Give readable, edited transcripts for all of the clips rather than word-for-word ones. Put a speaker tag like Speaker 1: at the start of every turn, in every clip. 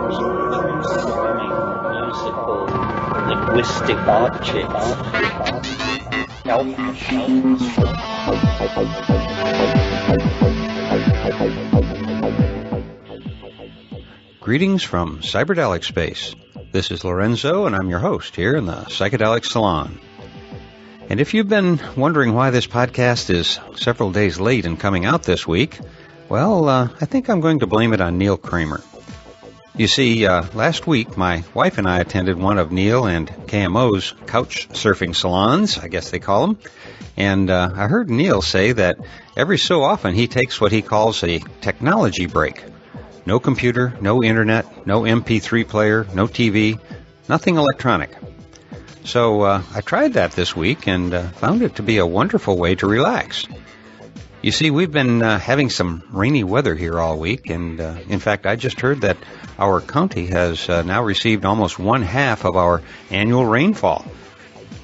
Speaker 1: transforming musical linguistic objects, health machines.
Speaker 2: Greetings from Cyberdelic Space. This is Lorenzo, and I'm your host here in the Psychedelic Salon. And if you've been wondering why this podcast is several days late in coming out this week, well, I think I'm going to blame it on Neil Kramer. You see, last week my wife and I attended one of Neil and KMO's couch surfing salons, I guess they call them, and I heard Neil say that every so often he takes what he calls a technology break. No computer, no internet, no MP3 player, no TV, nothing electronic. So I tried that this week and found it to be a wonderful way to relax. You see, we've been having some rainy weather here all week, and in fact, I just heard that our county has now received almost one half of our annual rainfall,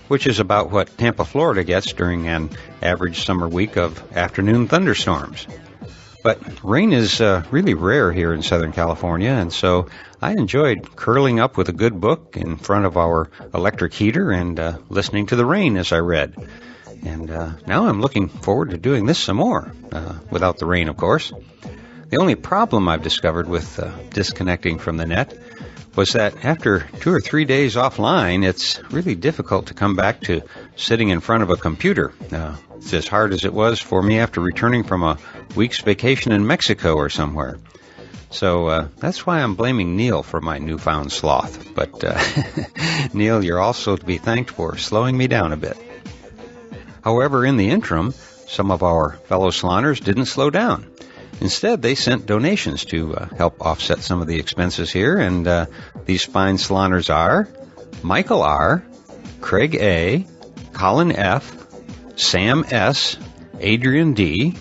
Speaker 2: which is about what Tampa, Florida gets during an average summer week of afternoon thunderstorms. But rain is really rare here in Southern California, and so I enjoyed curling up with a good book in front of our electric heater and listening to the rain as I read. And now I'm looking forward to doing this some more, without the rain, of course. The only problem I've discovered with disconnecting from the net was that after 2 or 3 days offline, it's really difficult to come back to sitting in front of a computer. It's as hard as it was for me after returning from a week's vacation in Mexico or somewhere. So that's why I'm blaming Neil for my newfound sloth. But Neil, you're also to be thanked for slowing me down a bit. However, in the interim, some of our fellow saloners didn't slow down. Instead, they sent donations to help offset some of the expenses here, and these fine saloners are Michael R., Craig A., Colin F., Sam S., Adrian D.,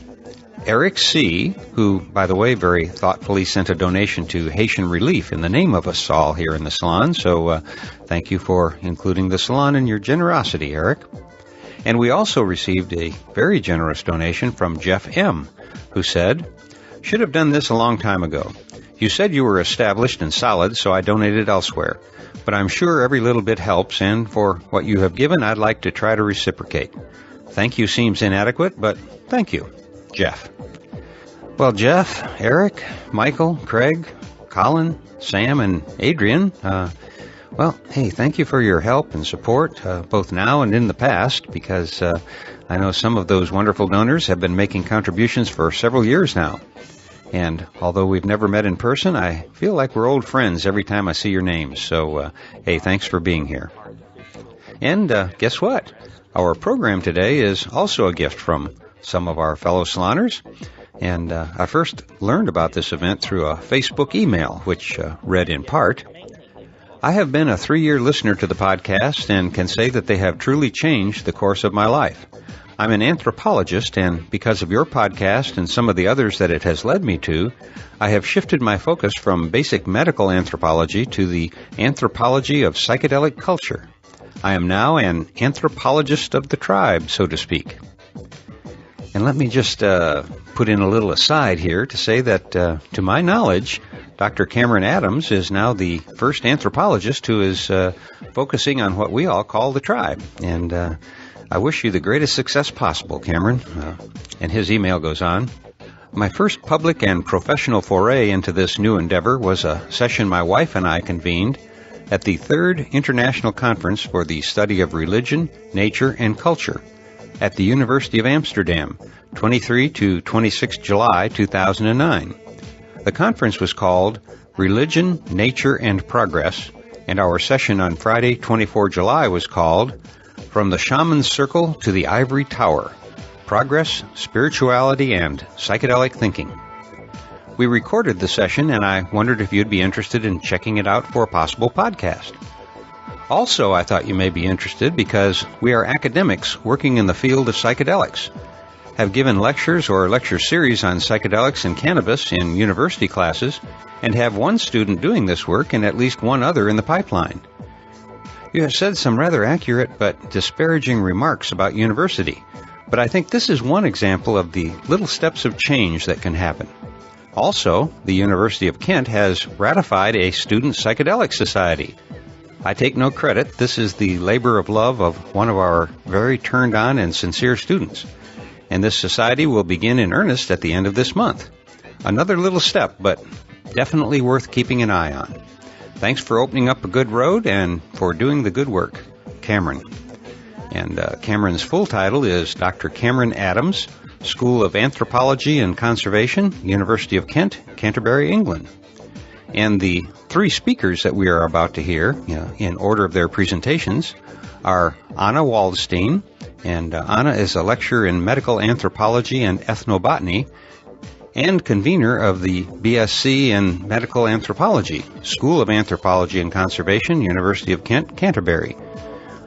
Speaker 2: Eric C., who, by the way, very thoughtfully sent a donation to Haitian Relief in the name of us all here in the salon, so thank you for including the salon in your generosity, Eric. And we also received a very generous donation from Jeff M., who said, "Should have done this a long time ago. You said you were established and solid, so I donated elsewhere. But I'm sure every little bit helps, and for what you have given, I'd like to try to reciprocate. Thank you seems inadequate, but thank you, Jeff." Well, Jeff, Eric, Michael, Craig, Colin, Sam, and Adrian, well, hey, thank you for your help and support, both now and in the past, because I know some of those wonderful donors have been making contributions for several years now. And although we've never met in person, I feel like we're old friends every time I see your names. So, hey, thanks for being here. And guess what? Our program today is also a gift from some of our fellow saloners. And I first learned about this event through a Facebook email, which read in part, "I have been a 3-year listener to the podcast and can say that they have truly changed the course of my life. I'm an anthropologist, and because of your podcast and some of the others that it has led me to, I have shifted my focus from basic medical anthropology to the anthropology of psychedelic culture. I am now an anthropologist of the tribe, so to speak." And let me just put in a little aside here to say that, to my knowledge, Dr. Cameron Adams is now the first anthropologist who is focusing on what we all call the tribe. And I wish you the greatest success possible, Cameron. And his email goes on. "My first public and professional foray into this new endeavor was a session my wife and I convened at the 3rd International Conference for the Study of Religion, Nature, and Culture at the University of Amsterdam, 23 to 26 July 2009. The conference was called Religion, Nature, and Progress, and our session on Friday, 24 July was called From the Shaman Circle to the Ivory Tower, Progress, Spirituality, and Psychedelic Thinking. We recorded the session, and I wondered if you'd be interested in checking it out for a possible podcast. Also, I thought you may be interested because we are academics working in the field of psychedelics, have given lectures or lecture series on psychedelics and cannabis in university classes, and have one student doing this work and at least one other in the pipeline. You have said some rather accurate but disparaging remarks about university, but I think this is one example of the little steps of change that can happen. Also, the University of Kent has ratified a student psychedelic society. I take no credit. This is the labor of love of one of our very turned on and sincere students. And this society will begin in earnest at the end of this month. Another little step, but definitely worth keeping an eye on. Thanks for opening up a good road and for doing the good work, Cameron. And Cameron's full title is Dr. Cameron Adams, School of Anthropology and Conservation, University of Kent, Canterbury, England. And the three speakers that we are about to hear, in order of their presentations, are Anna Waldstein, and Anna is a lecturer in medical anthropology and ethnobotany, and convener of the BSc in Medical Anthropology, School of Anthropology and Conservation, University of Kent, Canterbury.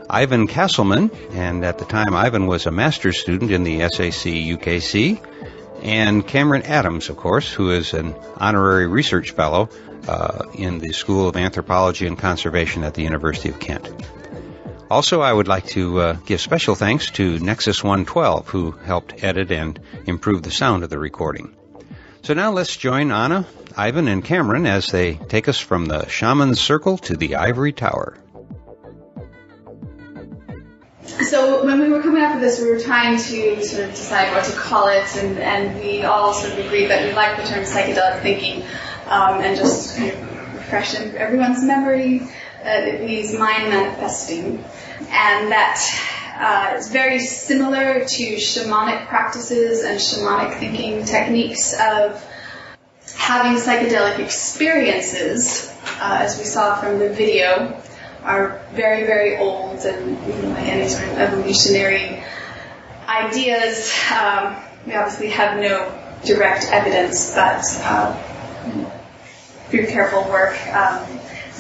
Speaker 2: Ivan Castleman, and at the time Ivan was a master's student in the SAC UKC, and Cameron Adams, of course, who is an honorary research fellow in the School of Anthropology and Conservation at the University of Kent. Also, I would like to give special thanks to Nexus 112, who helped edit and improve the sound of the recording. So now let's join Anna, Ivan, and Cameron as they take us from the Shaman's Circle to the Ivory Tower.
Speaker 3: So when we were coming up with this, we were trying to sort of decide what to call it, and we all sort of agreed that we liked the term psychedelic thinking, and just kind of refresh everyone's memory that it means mind manifesting, and that it's very similar to shamanic practices and shamanic thinking techniques of having psychedelic experiences, as we saw from the video, are very, very old, and like any sort of evolutionary ideas, we obviously have no direct evidence, but through careful work,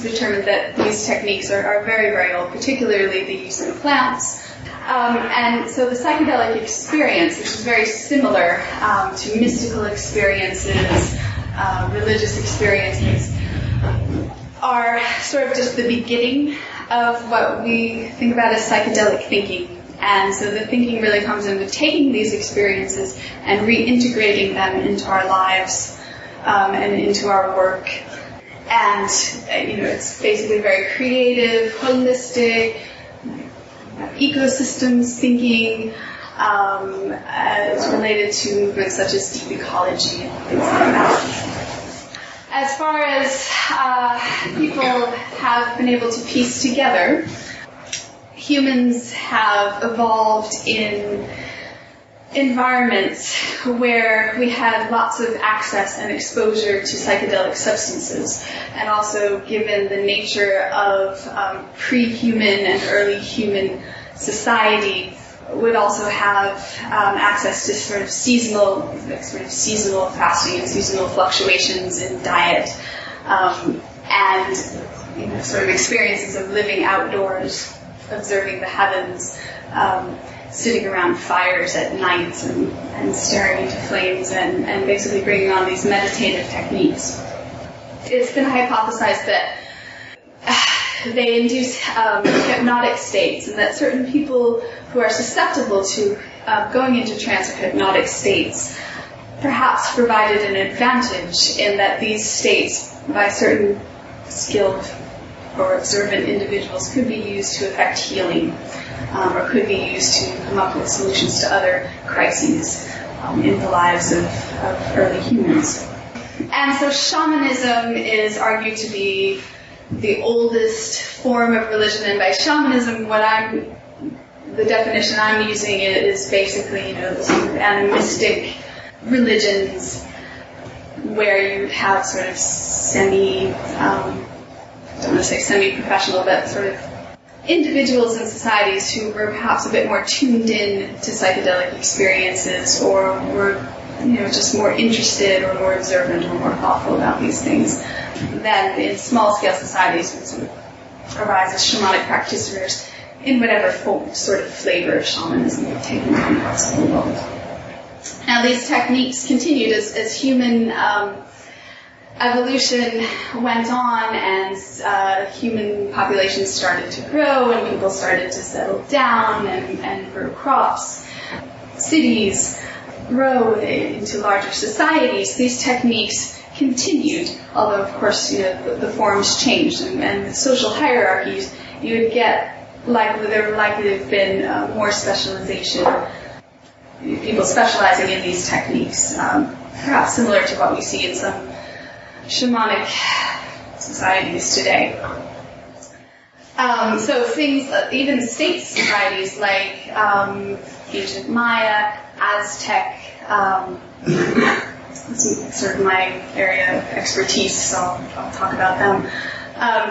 Speaker 3: determined that these techniques are very, very old, particularly the use of plants. And so the psychedelic experience, which is very similar to mystical experiences, religious experiences, are sort of just the beginning of what we think about as psychedelic thinking. And so the thinking really comes in with taking these experiences and reintegrating them into our lives and into our work. And, it's basically very creative, holistic, ecosystems thinking. It's related to movements such as deep ecology and things like that. As far as people have been able to piece together, humans have evolved in environments where we had lots of access and exposure to psychedelic substances, and also given the nature of pre-human and early human society, would also have access to sort of seasonal fasting and seasonal fluctuations in diet, and sort of experiences of living outdoors, observing the heavens, sitting around fires at night and staring into flames, and basically bringing on these meditative techniques. It's been hypothesized that they induce hypnotic states, and that certain people who are susceptible to going into trance or hypnotic states perhaps provided an advantage in that these states, by certain skilled or observant individuals, could be used to effect healing, or could be used to come up with solutions to other crises in the lives of early humans. And so shamanism is argued to be the oldest form of religion, and by shamanism, the definition I'm using is basically, the sort of animistic religions where you have sort of I don't want to say semi-professional, but sort of individuals and societies who were perhaps a bit more tuned in to psychedelic experiences, or were, just more interested or more observant or more thoughtful about these things than in small-scale societies would sort of arise as shamanic practitioners in whatever sort of flavor of shamanism they've taken from parts of the world. Now, these techniques continued as human evolution went on, and human populations started to grow, and people started to settle down and grow crops, cities. grow into larger societies, these techniques continued, although of course the forms changed, and with social hierarchies you would get there would likely have been more specialization, people specializing in these techniques, perhaps similar to what we see in some shamanic societies today. So things, even state societies like ancient Maya, Aztec, sort of my area of expertise, so I'll talk about them,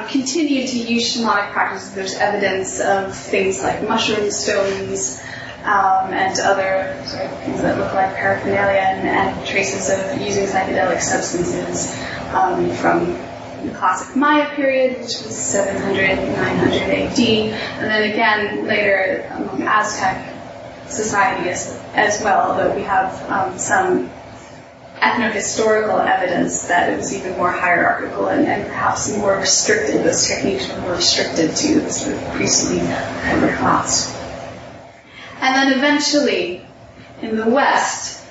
Speaker 3: continue to use shamanic practices. There's evidence of things like mushroom stones and other sort of things that look like paraphernalia and traces of using psychedelic substances from the classic Maya period, which was 700, 900 AD, and then again later among Aztec society as well, although we have some ethno-historical evidence that it was even more hierarchical and perhaps more restricted. Those techniques were more restricted to the sort of priestly upper class. And then eventually, in the West,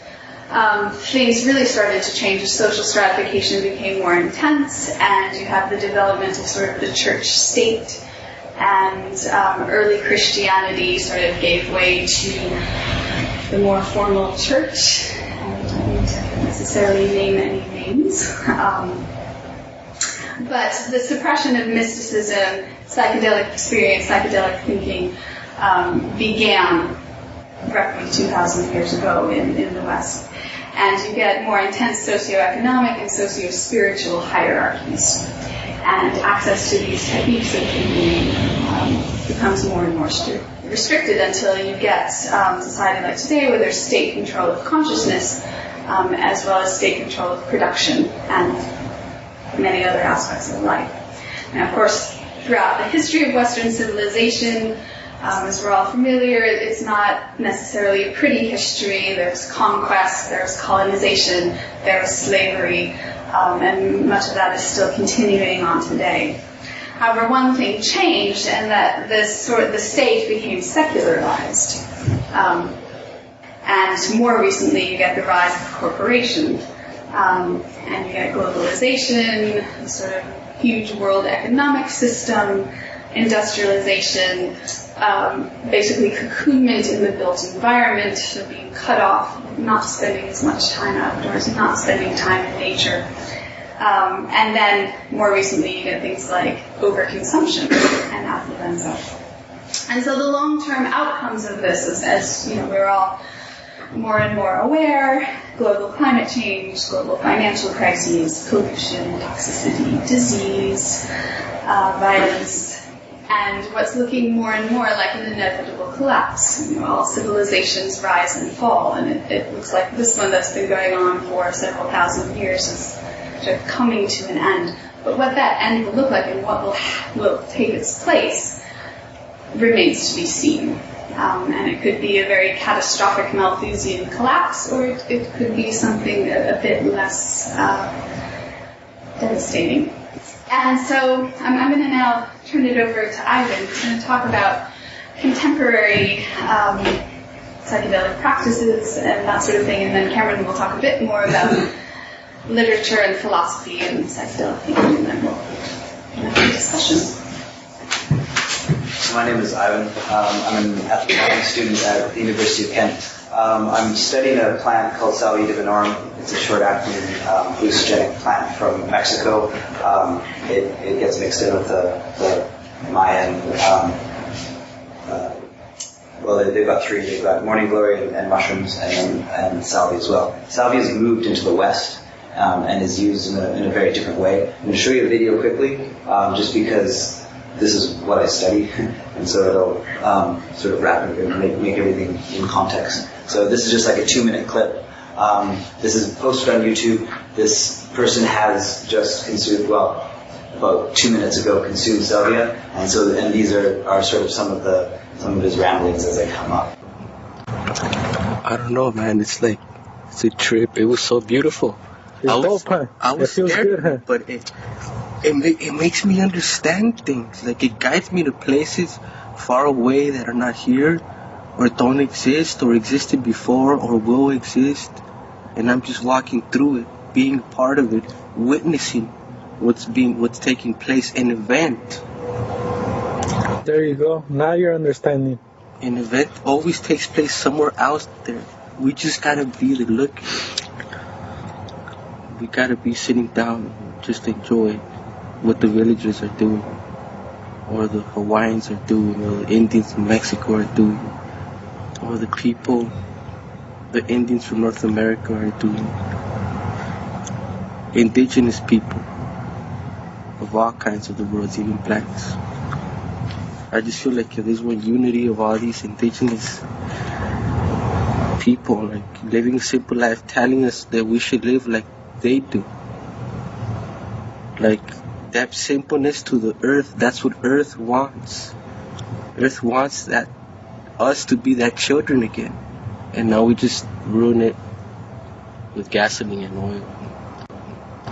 Speaker 3: things really started to change. The social stratification became more intense, and you have the development of sort of the church-state, and early Christianity sort of gave way to the more formal church. I don't need to necessarily name any names. But the suppression of mysticism, psychedelic experience, psychedelic thinking began roughly 2,000 years ago in the West. And you get more intense socioeconomic and socio-spiritual hierarchies. And access to these techniques of thinking becomes more and more restricted until you get society like today, where there's state control of consciousness as well as state control of production and many other aspects of life. And of course, throughout the history of Western civilization, as we're all familiar, it's not necessarily a pretty history. There's conquest, there's colonization, there's slavery, and much of that is still continuing on today. However, one thing changed, and that the state became secularized. And more recently, you get the rise of corporation, and you get globalization, a sort of huge world economic system, industrialization, basically cocoonment in the built environment, so being cut off, not spending as much time outdoors, not spending time in nature. And then more recently you get things like overconsumption and affluenza. And so the long-term outcomes of this is, as we're all more and more aware, global climate change, global financial crises, pollution, toxicity, disease, violence, and what's looking more and more like an inevitable collapse. All civilizations rise and fall, and it looks like this one that's been going on for several thousand years is sort of coming to an end. But what that end will look like and what will take its place remains to be seen. And it could be a very catastrophic Malthusian collapse, or it could be something a bit less devastating. And so I'm going to now turn it over to Ivan, who's going to talk about contemporary psychedelic practices and that sort of thing, and then Cameron will talk a bit more about literature and philosophy and psychedelic thinking, and then we'll have a discussion.
Speaker 4: My name is Ivan. I'm an anthropology student at the University of Kent. I'm studying a plant called Salvia divinorum. It's a short-acting hallucinogenic plant from Mexico. It gets mixed in with the Mayan. They've got three. They've got morning glory and mushrooms and salvia as well. Salvia has moved into the West and is used in a very different way. I'm going to show you a video quickly, just because this is what I study, and so it'll sort of wrap it and make everything in context. So this is just like a 2-minute clip. This is posted on YouTube. This person has just consumed, about 2 minutes ago, consumed salvia, and these are sort of some of his ramblings as they come up.
Speaker 5: I don't know, man. It's a trip. It was so beautiful. I was scared, good, huh? But it makes me understand things. Like, it guides me to places far away that are not here. or don't exist or existed before or will exist, and I'm just walking through it, being part of it, witnessing what's taking place, an event.
Speaker 6: There you go. Now you're understanding.
Speaker 5: An event always takes place somewhere else there. We just gotta be there looking. We gotta be sitting down and just enjoy what the villagers are doing, or the Hawaiians are doing, or the Indians in Mexico are doing, or the people, the Indians from North America are doing. Indigenous people of all kinds of the world, even blacks. I just feel like there's one unity of all these indigenous people, like living a simple life, telling us that we should live like they do. Like that simpleness to the earth, that's what Earth wants. Earth wants that us to be that children again. And now we just ruin it with gasoline and oil.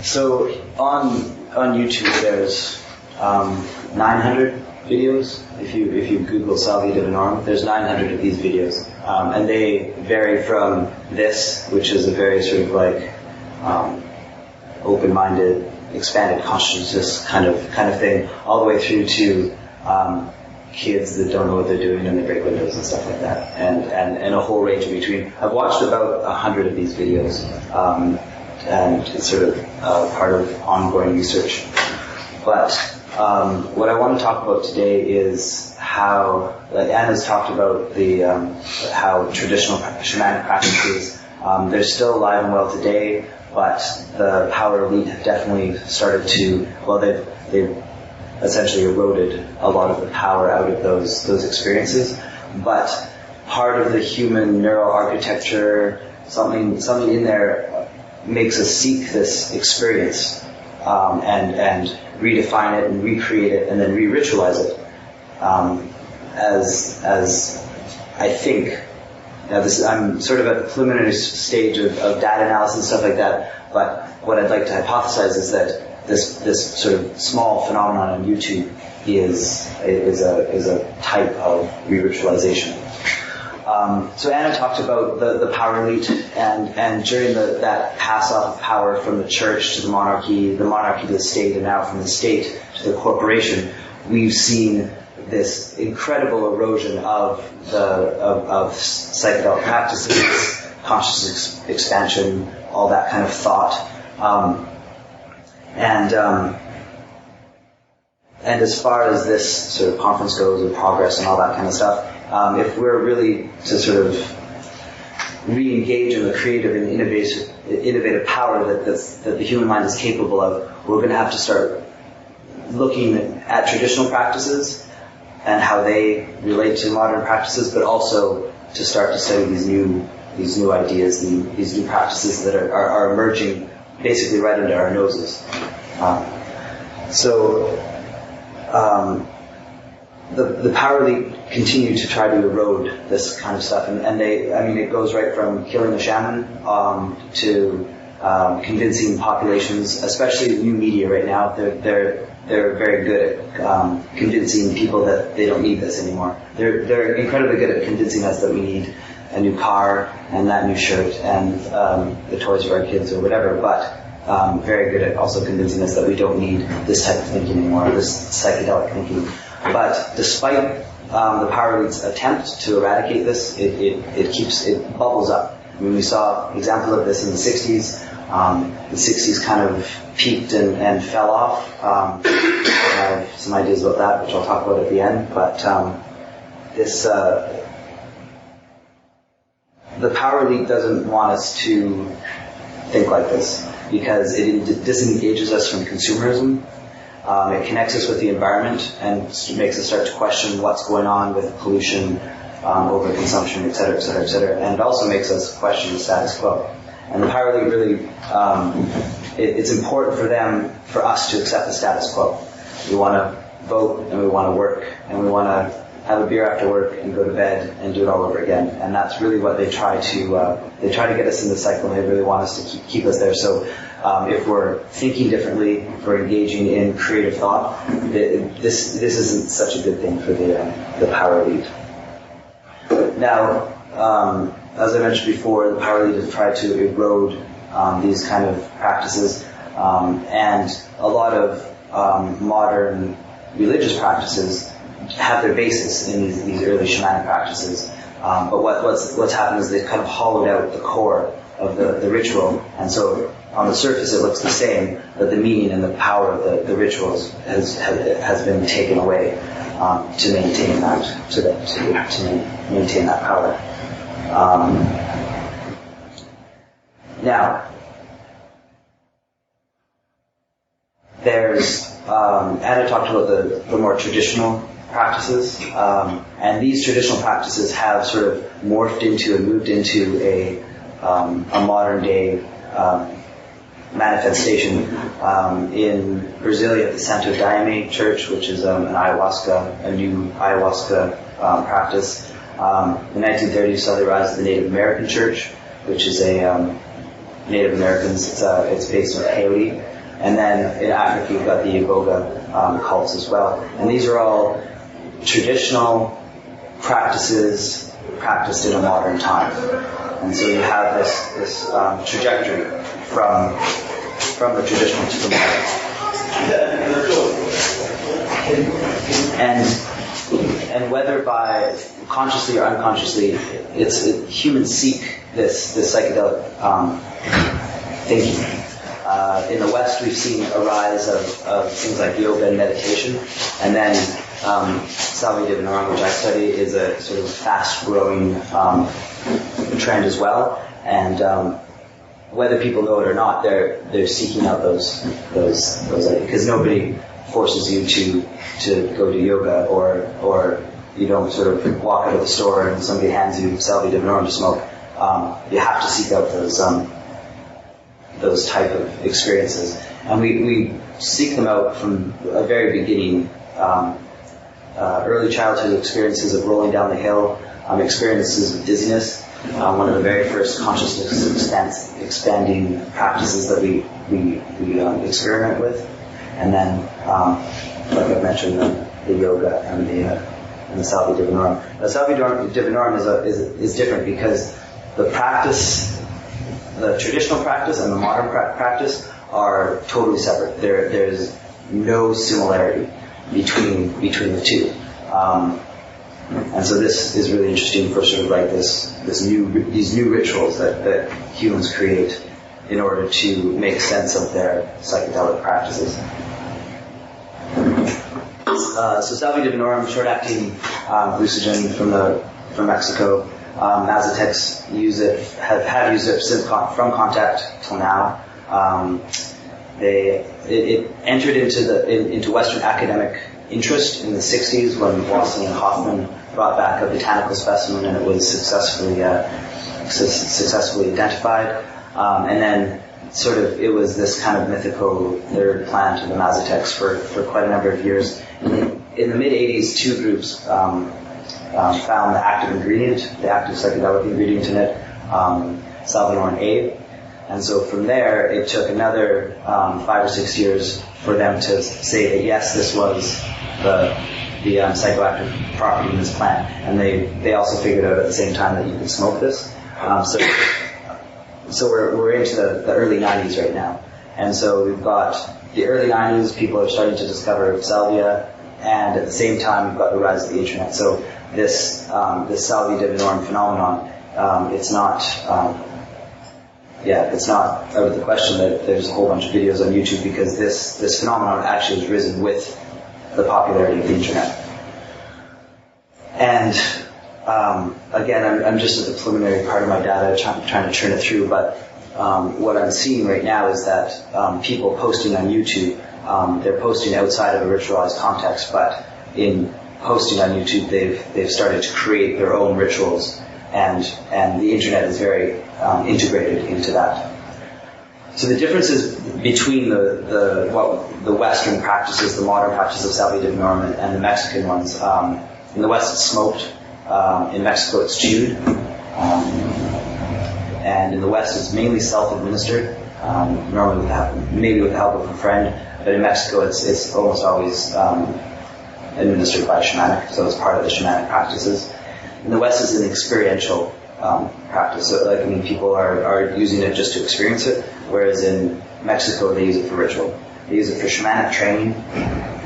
Speaker 4: So on YouTube there's 900 videos. If you Google Salvia Divinorum, there's 900 of these videos, and they vary from this, which is a very sort of like open-minded, expanded consciousness kind of thing, all the way through to kids that don't know what they're doing and they break windows and stuff like that, and a whole range in between. I've watched about 100 of these videos, and it's sort of part of ongoing research. But what I want to talk about today is how, like Anna's talked about the how traditional shamanic practices, they're still alive and well today, but the power elite have definitely started to, well, they've essentially eroded a lot of the power out of those experiences. But part of the human neural architecture, something in there makes us seek this experience and redefine it and recreate it and then re-ritualize it. As I think, I'm sort of at the preliminary stage of data analysis and stuff like that, but what I'd like to hypothesize is that this sort of small phenomenon on YouTube is a type of re-ritualization. So Anna talked about the power elite, and during that pass off of power from the church to the monarchy to the state, and now from the state to the corporation, we've seen this incredible erosion of psychedelic practices, conscious expansion, all that kind of thought, and as far as this sort of conference goes with progress and all that kind of stuff, if we're really to sort of re-engage in the creative and innovative power that the human mind is capable of, we're going to have to start looking at traditional practices and how they relate to modern practices, but also to start to study these new ideas, these new practices that are emerging basically right under our noses. The power elite continue to try to erode this kind of stuff, and it goes right from killing the shaman to convincing populations, especially new media right now. They're very good at convincing people that they don't need this anymore. They're incredibly good at convincing us that we need a new car and that new shirt and the toys for our kids or whatever, but very good at also convincing us that we don't need this type of thinking anymore, this psychedelic thinking. But despite the power elite's attempt to eradicate this, it bubbles up. I mean, we saw examples of this in the 60s. The 60s kind of peaked and fell off. I have some ideas about that, which I'll talk about at the end. But the power elite doesn't want us to think like this, because it disengages us from consumerism. It connects us with the environment and makes us start to question what's going on with pollution, overconsumption, et cetera, et cetera, et cetera. And it also makes us question the status quo. And the power elite really, it's important for us to accept the status quo. We want to vote, and we want to work, and we want to have a beer after work and go to bed and do it all over again. And that's really what they try to get us in the cycle, and they really want us to keep us there. So if we're thinking differently, if we're engaging in creative thought, this isn't such a good thing for the power elite. Now, as I mentioned before, the power leaders tried to erode these kind of practices, and a lot of modern religious practices have their basis in these early shamanic practices. But what's happened is they've kind of hollowed out the core of the ritual, and so on the surface it looks the same, but the meaning and the power of the rituals has been taken away to maintain that power. Now, there's Anna talked about the more traditional practices, and these traditional practices have sort of morphed into and moved into a modern day manifestation. In Brazil, you have the Santo Daime Church, which is a new ayahuasca practice. In the 1930s, saw the rise of the Native American Church, which is a Native Americans. It's based in Ivory. And then in Africa, you've got the Ivory cults as well. And these are all traditional practices practiced in a modern time. And so you have this trajectory from the traditional to the modern. And whether by consciously or unconsciously, humans seek this psychedelic thinking. In the West, we've seen a rise of things like yoga and meditation, and then Salvia Divinorum, which I study, is a sort of fast-growing trend as well. And whether people know it or not, they're seeking out those because nobody forces you to go to yoga, or you don't sort of walk out of the store and somebody hands you Salvia Divinorum to smoke. You have to seek out those type of experiences, and we seek them out from a very beginning. Early childhood experiences of rolling down the hill, experiences of dizziness. One of the very first consciousness expanding practices that we experiment with, and then, like I've mentioned, the yoga and the Salvia Divinorum. The Salvia Divinorum is different because the traditional practice and the modern practice are totally separate. There's no similarity between the two. And so this is really interesting for sort of like these new rituals that humans create in order to make sense of their psychedelic practices. So Salvia Divinorum, short-acting hallucinogen from Mexico. Mazateks have used it since from contact till now. It entered into Western academic interest in the 60s when Watson and Hoffman brought back a botanical specimen, and it was successfully identified. And then sort of it was this kind of mythical third plant of the Mazateks for quite a number of years. In the mid-80s, two groups found the active psychedelic ingredient in it, Salvinorin A. And so from there, it took another 5 or 6 years for them to say that yes, this was the psychoactive property in this plant. And they also figured out at the same time that you could smoke this. So we're into the early 90s right now. And so we've got the early 90s, people are starting to discover salvia, and at the same time, we've got the rise of the internet. So this Salvia Divinorum phenomenon, it's not out of the question that there's a whole bunch of videos on YouTube, because this phenomenon actually has risen with the popularity of the internet. And again, I'm just at the preliminary part of my data, trying to churn it through, but what I'm seeing right now is that people posting on YouTube, they're posting outside of a ritualized context, but in posting on YouTube, they've started to create their own rituals, and the internet is very integrated into that. So the differences between the Western practices, the modern practices of Salvia Divinorum, and the Mexican ones. In the West, it's smoked. In Mexico, it's chewed. And in the West, it's mainly self-administered. Normally, maybe with the help of a friend. But in Mexico, it's almost always administered by a shamanic, so it's part of the shamanic practices. In the West, it's an experiential practice. So, like, I mean, people are using it just to experience it, whereas in Mexico, they use it for ritual. They use it for shamanic training,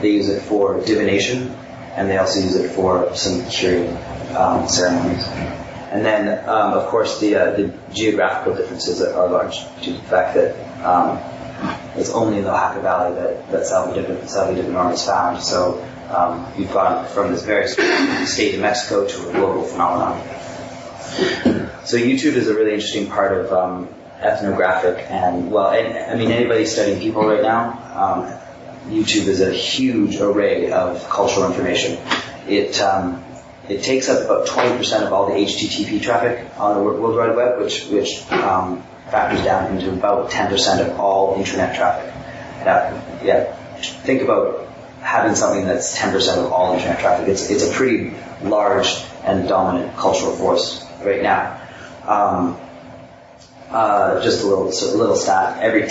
Speaker 4: they use it for divination, and they also use it for some curing ceremonies. And then, of course, the geographical differences are large, due to the fact that it's only in the Oaxaca Valley that Salvi divinorum is found. So we've gone from this very small state in Mexico to a global phenomenon. So YouTube is a really interesting part of ethnographic and, well, I mean, anybody studying people right now, YouTube is a huge array of cultural information. It takes up about 20% of all the HTTP traffic on the World Wide Web, which factors down into about 10% of all internet traffic. Think about having something that's 10% of all internet traffic. It's a pretty large and dominant cultural force right now. Just a little stat. Every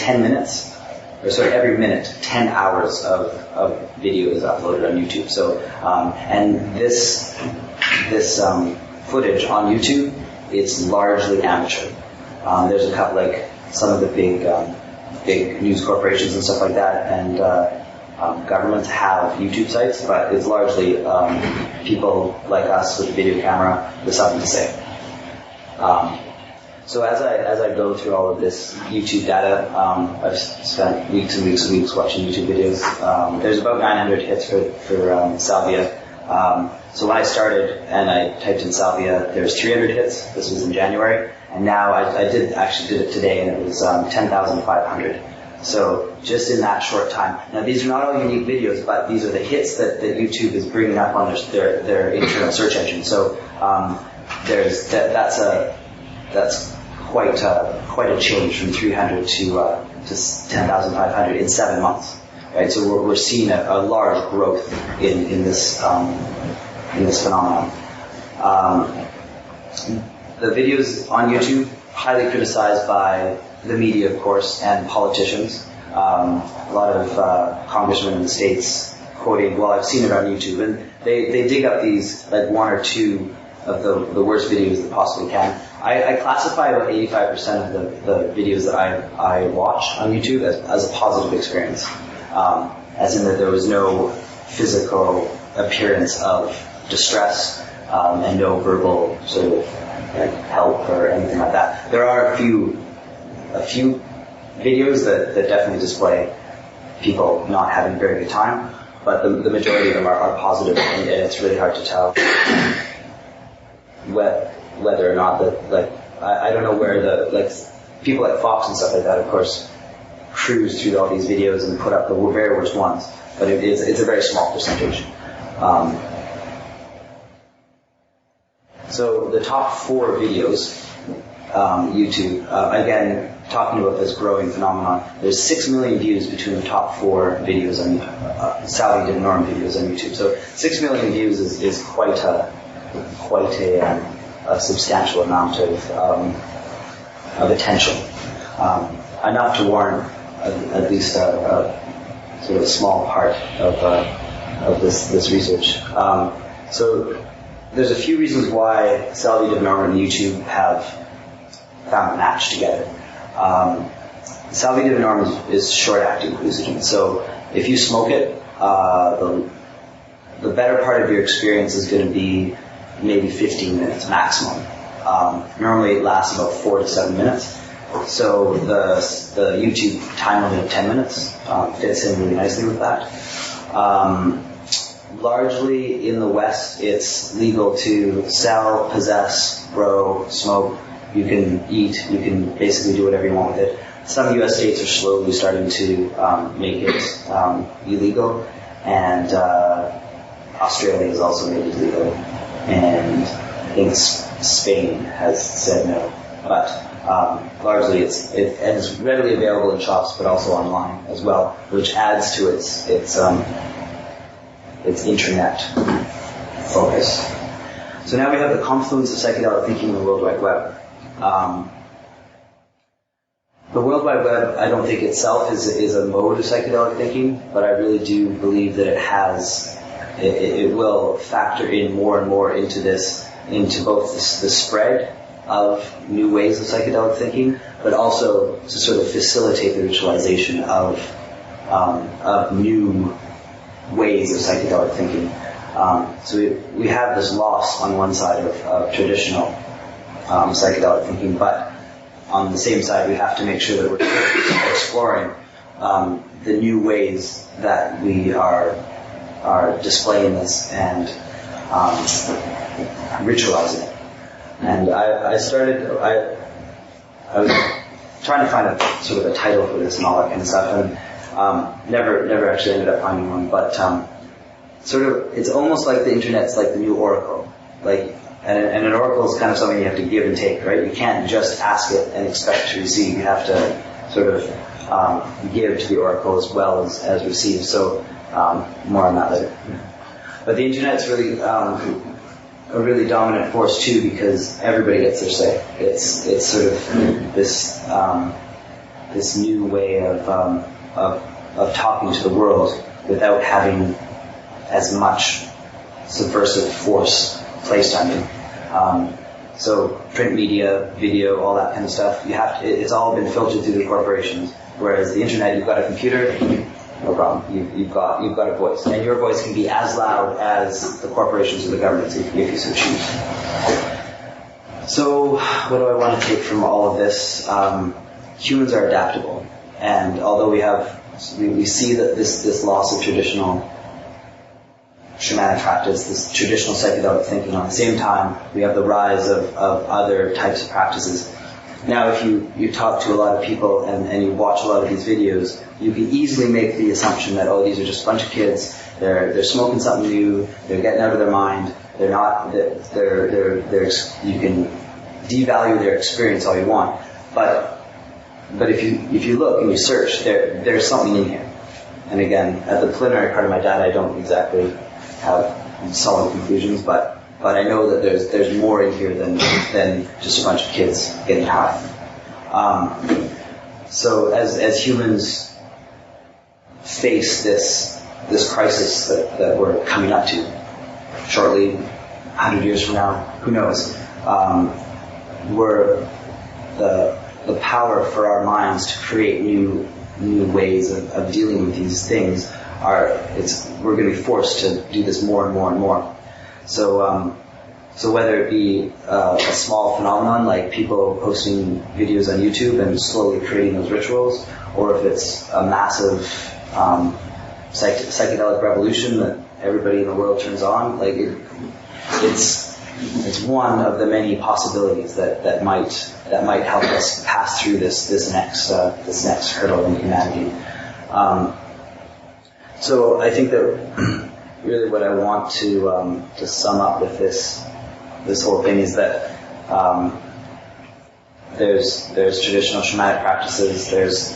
Speaker 4: minute, 10 hours of video is uploaded on YouTube. So, and this footage on YouTube, it's largely amateur. There's a couple, like some of the big news corporations and stuff like that, and governments have YouTube sites, but it's largely people like us with a video camera with something to say. So as I go through all of this YouTube data, I've spent weeks and weeks and weeks watching YouTube videos. There's about 900 hits for salvia. So when I started and I typed in salvia, there's 300 hits. This was in January, and now I did it today, and it was 10,500. So just in that short time. Now these are not all unique videos, but these are the hits that YouTube is bringing up on their internal search engine. So that's quite a change from 300 to 10,500 in 7 months, right? So we're seeing a large growth in this phenomenon. The videos on YouTube highly criticized by the media, of course, and politicians. A lot of congressmen in the states quoting. Well, I've seen it on YouTube, and they dig up these like one or two of the worst videos they possibly can. I classify about 85% of the videos that I watch on YouTube as a positive experience, as in that there was no physical appearance of distress and no verbal sort of help or anything like that. There are a few videos that definitely display people not having a very good time, but the majority of them are positive, and it's really hard to tell whether or not I don't know where people like Fox and stuff like that, of course, cruise through all these videos and put up the very worst ones, but it's a very small percentage. So the top 4 videos, YouTube, again, talking about this growing phenomenon, there's 6 million views between the top 4 videos on Salvi Divinorum videos on YouTube. So 6 million views is quite a substantial amount of attention, enough to warrant at least a sort of a small part of this research. So there's a few reasons why Salvi Divinorum and YouTube have found a match together. Salvi Divinorum is short-acting hallucinogen, so if you smoke it, the better part of your experience is going to be maybe 15 minutes maximum. Normally it lasts about 4 to 7 minutes. So the YouTube time limit of 10 minutes fits in really nicely with that. Largely in the West, it's legal to sell, possess, grow, smoke. You can eat. You can basically do whatever you want with it. Some U.S. states are slowly starting to make it illegal, and Australia has also made it legal, and I think Spain has said no. But largely it's readily available in shops, but also online as well, which adds to its internet focus. So now we have the confluence of psychedelic thinking in the World Wide Web. The World Wide Web, I don't think itself is a mode of psychedelic thinking, but I really do believe that it will factor in more and more into this into both the spread of new ways of psychedelic thinking, but also to sort of facilitate the ritualization of new ways of psychedelic thinking. So we have this loss on one side of traditional psychedelic thinking, but on the same side we have to make sure that we're exploring the new ways that we are displaying this and ritualizing it. And I was trying to find a sort of a title for this and all that kind of stuff, and never actually ended up finding one. But sort of, it's almost like the internet's like the new oracle. Like, and an oracle is kind of something you have to give and take, right? You can't just ask it and expect to receive. You have to sort of give to the oracle as well as receive. So more on that later. But the internet's really a really dominant force too, because everybody gets their say. It's sort of this new way of talking to the world without having as much subversive force placed on you. So print media, video, all that kind of stuff, it's all been filtered through the corporations. Whereas the internet, you've got a computer, no problem. You've got a voice, and your voice can be as loud as the corporations or the governments if you so choose. So, what do I want to take from all of this? Humans are adaptable, and although we see that this loss of traditional shamanic practice, this traditional psychedelic thinking, at the same time we have the rise of other types of practices. Now, if you talk to a lot of people and you watch a lot of these videos, you can easily make the assumption that, oh, these are just a bunch of kids. They're smoking something new. They're getting out of their mind. They're not. You can devalue their experience all you want, but if you look and you search, there's something in here. And again, at the preliminary part of my data, I don't exactly have solid conclusions, but I know that there's more in here than just a bunch of kids getting high. So as humans face this crisis that we're coming up to shortly, 100 years from now, who knows? We're the power for our minds to create new ways of dealing with these things. We're going to be forced to do this more and more and more. So whether it be a small phenomenon like people posting videos on YouTube and slowly creating those rituals, or if it's a massive psychedelic revolution that everybody in the world turns on, like it's one of the many possibilities that might help us pass through this next hurdle in humanity. So I think that really what I want to sum up with this whole thing is that there's traditional shamanic practices, there's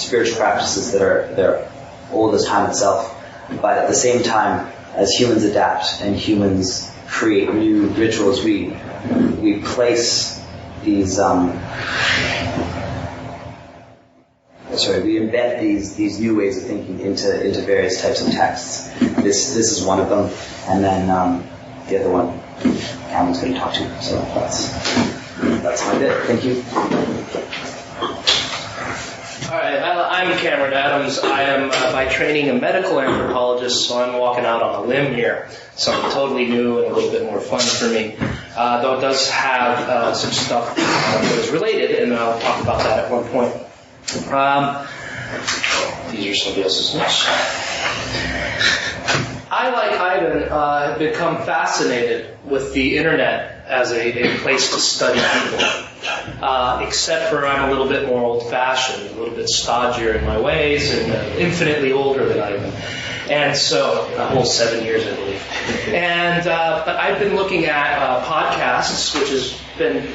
Speaker 4: spiritual practices that are old as time itself, but at the same time, as humans adapt and humans create new rituals, we place these we embed these new ways of thinking into various types of texts. This is one of them, and then the other one Cameron's going to talk to. So that's my bit. Thank you.
Speaker 7: All right, I'm Cameron Adams. I am by training a medical anthropologist, so I'm walking out on a limb here. Something totally new and a little bit more fun for me. Though it does have some stuff that is related, and I'll talk about that at one point. These are somebody else's notes. I, like Ivan, have become fascinated with the internet as a place to study people. Except for I'm a little bit more old-fashioned, a little bit stodgier in my ways, and infinitely older than Ivan. And so, a whole 7 years, I believe. And but I've been looking at podcasts, which has been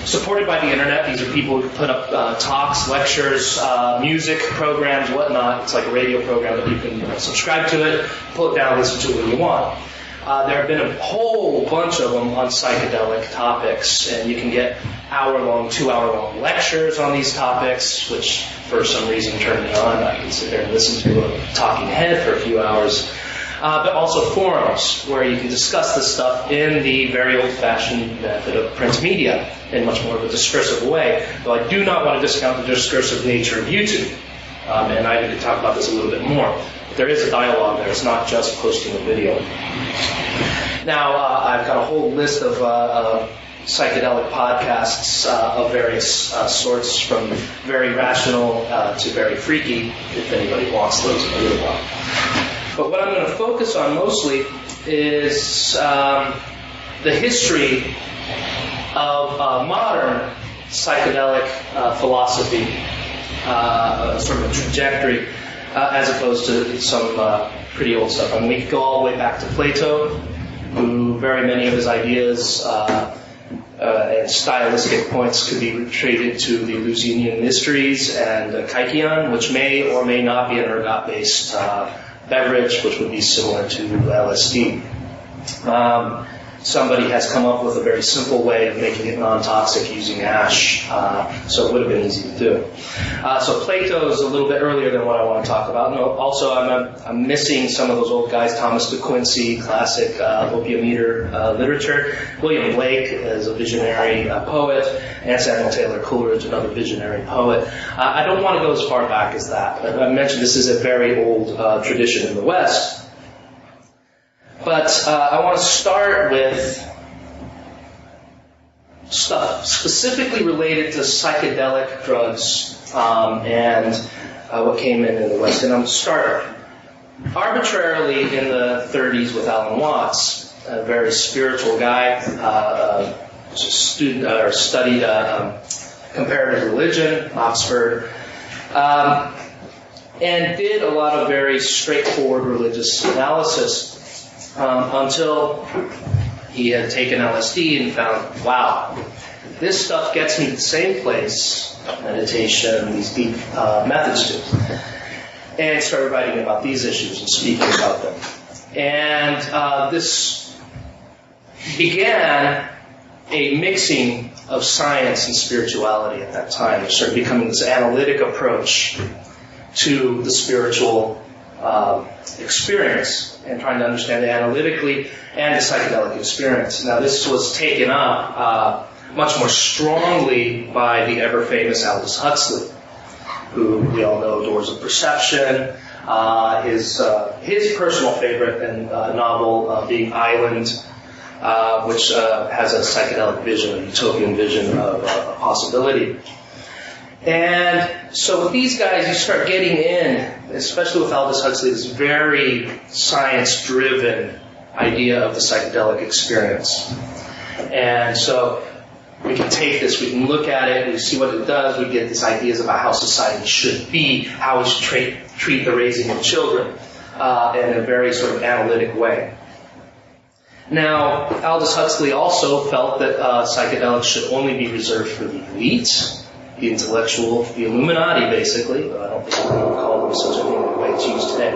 Speaker 7: supported by the internet. These are people who put up talks, lectures, music programs, whatnot. It's like a radio program that you can subscribe to it, pull it down, listen to it when you want. There have been a whole bunch of them on psychedelic topics, and you can get hour-long, 2-hour-long lectures on these topics, which for some reason turn me on. I can sit there and listen to a talking head for a few hours. but also forums where you can discuss this stuff in the very old-fashioned method of print media in much more of a discursive way. Though I do not want to discount the discursive nature of YouTube, and I need to talk about this a little bit more. But there is a dialogue there. It's not just posting a video. Now, I've got a whole list of psychedelic podcasts of various sorts, from very rational to very freaky, if anybody wants those in a little while. But what I'm going to focus on mostly is the history of modern psychedelic philosophy, sort of a trajectory, as opposed to some pretty old stuff. I mean, we could go all the way back to Plato, who very many of his ideas and stylistic points could be retrieved to the Eleusinian Mysteries and Kykeon, which may or may not be an ergot-based beverage, which would be similar to LSD. Somebody has come up with a very simple way of making it non-toxic using ash, so it would have been easy to do. So Plato is a little bit earlier than what I want to talk about. And also, I'm missing some of those old guys, Thomas de Quincey, classic opium eater literature. William Blake is a visionary poet, and Samuel Taylor Coleridge, another visionary poet. I don't want to go as far back as that. I mentioned this is a very old tradition in the West. But I want to start with stuff specifically related to psychedelic drugs and what came in the West. And I'm going to start arbitrarily in the 30s with Alan Watts, a very spiritual guy, studied comparative religion, Oxford, and did a lot of very straightforward religious analysis. Until he had taken LSD and found, wow, this stuff gets me to the same place, meditation, these deep methods do. And started writing about these issues and speaking about them. And this began a mixing of science and spirituality at that time. It started becoming this analytic approach to the spiritual experience, and trying to understand it analytically and the psychedelic experience. Now, this was taken up much more strongly by the ever-famous Aldous Huxley, who we all know, Doors of Perception, his personal favorite and novel being Island, which has a psychedelic vision, a utopian vision of a possibility. And so with these guys, you start getting in, especially with Aldous Huxley, this very science-driven idea of the psychedelic experience. And so we can take this, we can look at it, we see what it does, we get these ideas about how society should be, how we should treat the raising of children in a very sort of analytic way. Now, Aldous Huxley also felt that psychedelics should only be reserved for the elites, the intellectual, the Illuminati, basically, but I don't think we would call them such a thing the way it's used today,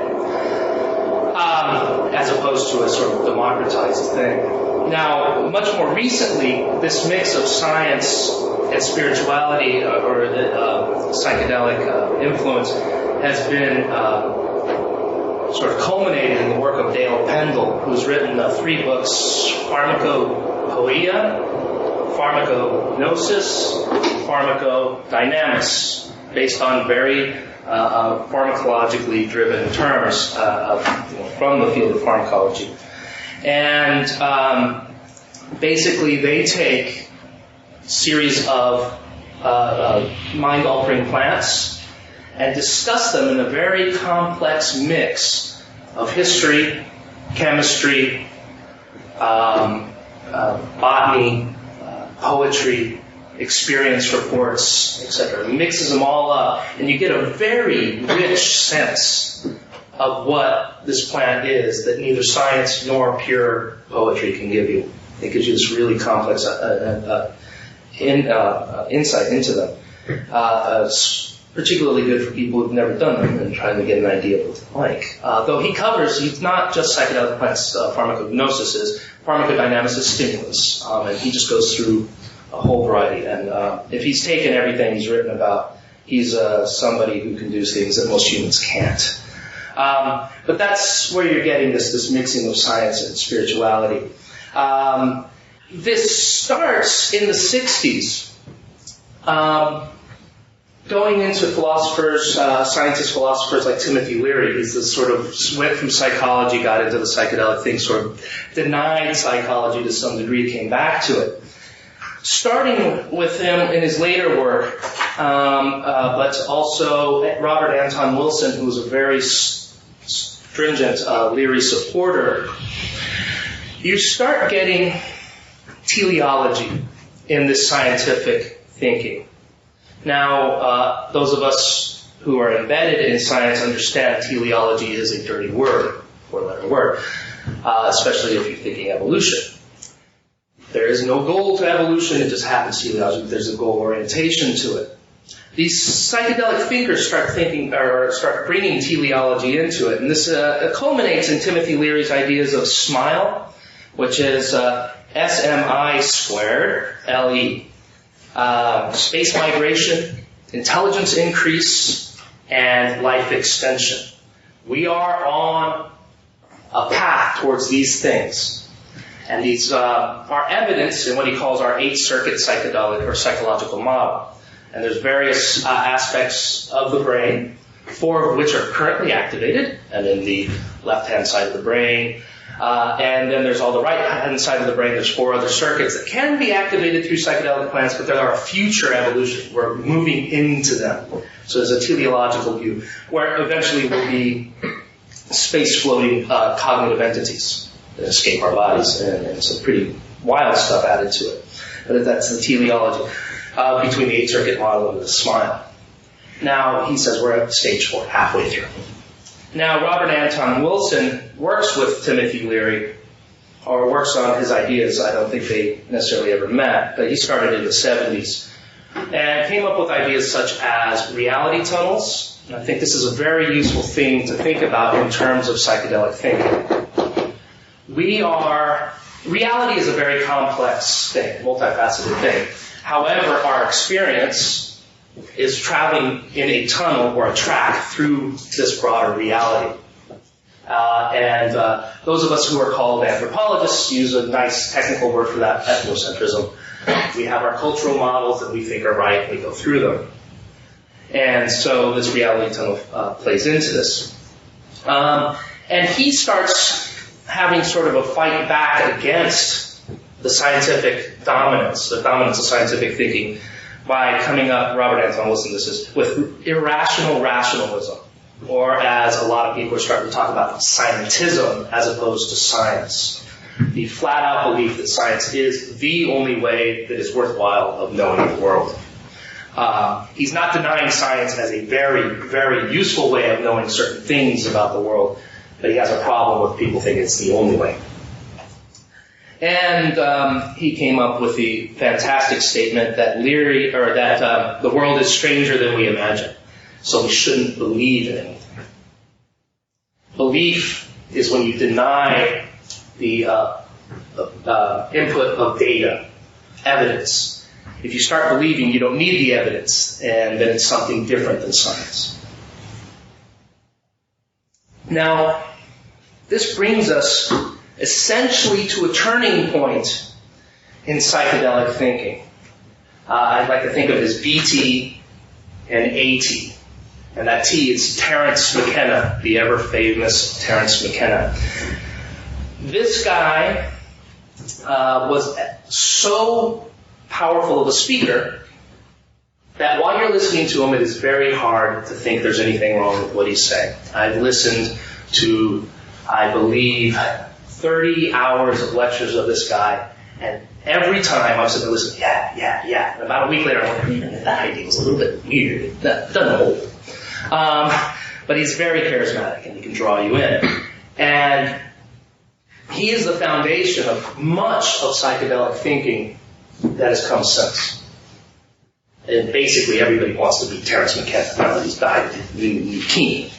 Speaker 7: as opposed to a sort of democratized thing. Now, much more recently, this mix of science and spirituality, or psychedelic influence, has been sort of culminated in the work of Dale Pendle, who's written 3 books, Pharmacopoeia, Pharmacognosis, Pharmacodynamics, based on very pharmacologically driven terms from the field of pharmacology. And basically they take a series of mind-altering plants and discuss them in a very complex mix of history, chemistry, botany, poetry, experience reports, etc. It mixes them all up, and you get a very rich sense of what this plant is that neither science nor pure poetry can give you. It gives you this really complex insight into them. It's particularly good for people who've never done them and trying to get an idea of what they're like. Though he's not just psychedelic plants, pharmacognosis is, pharmacodynamics is stimulus, and he just goes through a whole variety. And if he's taken everything he's written about, he's somebody who can do things that most humans can't. But that's where you're getting this mixing of science and spirituality. This starts in the 60s, going into philosophers, scientist philosophers like Timothy Leary. He's this sort of went from psychology, got into the psychedelic thing, sort of denied psychology to some degree, came back to it. Starting with him in his later work, but also Robert Anton Wilson, who was a very stringent Leary supporter, you start getting teleology in this scientific thinking. Now, those of us who are embedded in science understand teleology is a dirty word, four-letter word, especially if you're thinking evolution. There is no goal to evolution, it just happens teleology, but there's a goal orientation to it. These psychedelic thinkers start bringing teleology into it, and this culminates in Timothy Leary's ideas of SMILE, which is SMI squared, LE. Space migration, intelligence increase, and life extension. We are on a path towards these things. And these are evidence in what he calls our 8-circuit psychedelic or psychological model. And there's various aspects of the brain, 4 of which are currently activated, and in the left-hand side of the brain. And then there's all the right-hand side of the brain. There's 4 other circuits that can be activated through psychedelic plants, but there are future evolutions. We're moving into them. So there's a teleological view, where eventually we'll be space-floating cognitive entities that escape our bodies, and some pretty wild stuff added to it. But that's the teleology between the 8-circuit model and the SMILE. Now, he says we're at stage 4, halfway through. Now, Robert Anton Wilson works with Timothy Leary, or works on his ideas. I don't think they necessarily ever met, but he started in the 70s, and came up with ideas such as reality tunnels. And I think this is a very useful thing to think about in terms of psychedelic thinking. Reality is a very complex thing, multifaceted thing. However, our experience is traveling in a tunnel or a track through this broader reality. And those of us who are called anthropologists use a nice technical word for that, ethnocentrism. We have our cultural models that we think are right, and we go through them. And so this reality tunnel plays into this. And he starts having sort of a fight back against the scientific dominance, the dominance of scientific thinking, by coming up, Robert Anton Wilson, this is, with irrational rationalism, or as a lot of people are starting to talk about, scientism as opposed to science. The flat-out belief that science is the only way that is worthwhile of knowing the world. He's not denying science as a very, very useful way of knowing certain things about the world, but he has a problem with people thinking it's the only way. And he came up with the fantastic statement that the world is stranger than we imagine, so we shouldn't believe in anything. Belief is when you deny the input of data, evidence. If you start believing, you don't need the evidence, and then it's something different than science. Now, this brings us essentially to a turning point in psychedelic thinking. I'd like to think of it as BT and AT. And that T is Terence McKenna, the ever-famous Terence McKenna. This guy was so powerful of a speaker that while you're listening to him, it is very hard to think there's anything wrong with what he's saying. I've listened to, I believe, 30 hours of lectures of this guy, and every time I'm sitting there listening, yeah. And about a week later, I'm like, that idea was a little bit weird. That doesn't hold. But he's very charismatic, and he can draw you in. And he is the foundation of much of psychedelic thinking that has come since. And basically, everybody wants to be Terence McKenna. Now that he's died in leukemia.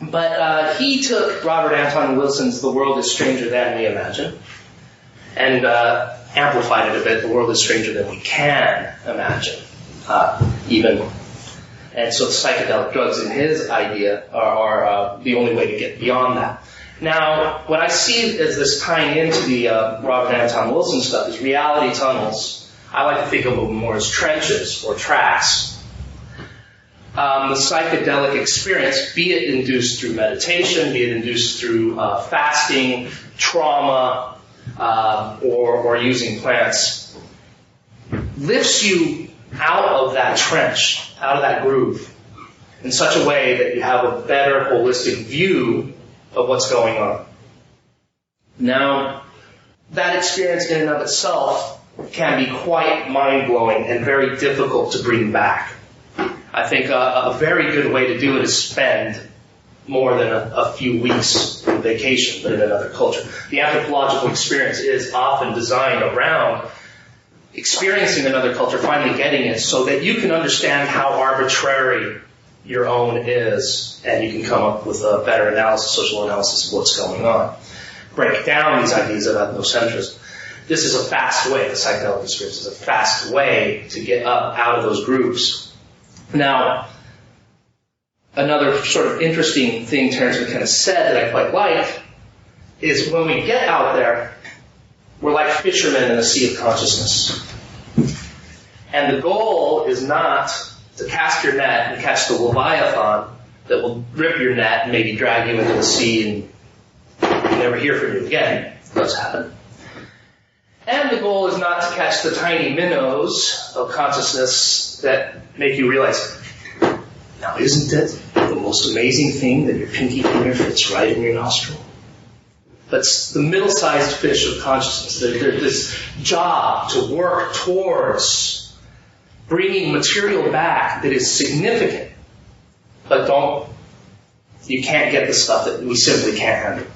Speaker 7: But he took Robert Anton Wilson's The World is Stranger Than We Imagine and amplified it a bit. The world is stranger than we can imagine, even. And so the psychedelic drugs in his idea are the only way to get beyond that. Now, what I see as this tying into the Robert Anton Wilson stuff is reality tunnels. I like to think of them more as trenches or tracks. The psychedelic experience, be it induced through meditation, be it induced through fasting, trauma, or using plants, lifts you out of that trench, out of that groove, in such a way that you have a better holistic view of what's going on. Now, that experience in and of itself can be quite mind-blowing and very difficult to bring back. I think a very good way to do it is spend more than a few weeks on vacation, but in another culture. The anthropological experience is often designed around experiencing another culture, finally getting it, so that you can understand how arbitrary your own is, and you can come up with a better analysis, social analysis of what's going on. Break down these ideas of ethnocentrism. This is a fast way, the psychedelic experience is a fast way to get up out of those groups. Now, another sort of interesting thing Terence McKenna said that I quite like is when we get out there, we're like fishermen in a sea of consciousness. And the goal is not to cast your net and catch the leviathan that will rip your net and maybe drag you into the sea and never hear from you again. It does happen. And the goal is not to catch the tiny minnows of consciousness that make you realize, now isn't it the most amazing thing that your pinky finger fits right in your nostril? But the middle-sized fish of consciousness, there's this job to work towards bringing material back that is significant, but you can't get the stuff that we simply can't handle.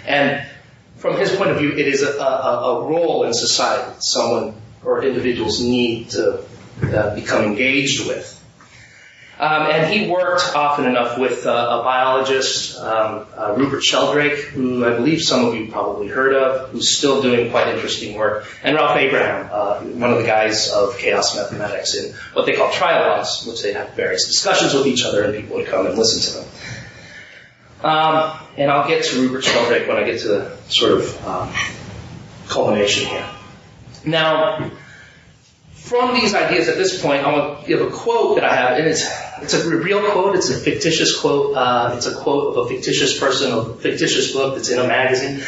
Speaker 7: And from his point of view, it is a role in society that someone or individuals need to become engaged with. And he worked often enough with a biologist, Rupert Sheldrake, who I believe some of you probably heard of, who's still doing quite interesting work, and Ralph Abraham, one of the guys of chaos mathematics in what they call trialogues, which they have various discussions with each other, and people would come and listen to them. And I'll get to Rupert Sheldrake when I get to the sort of culmination here. Now, from these ideas at this point, I want to give a quote that I have, and it's a real quote, it's a fictitious quote, it's a quote of a fictitious person, of a fictitious book that's in a magazine.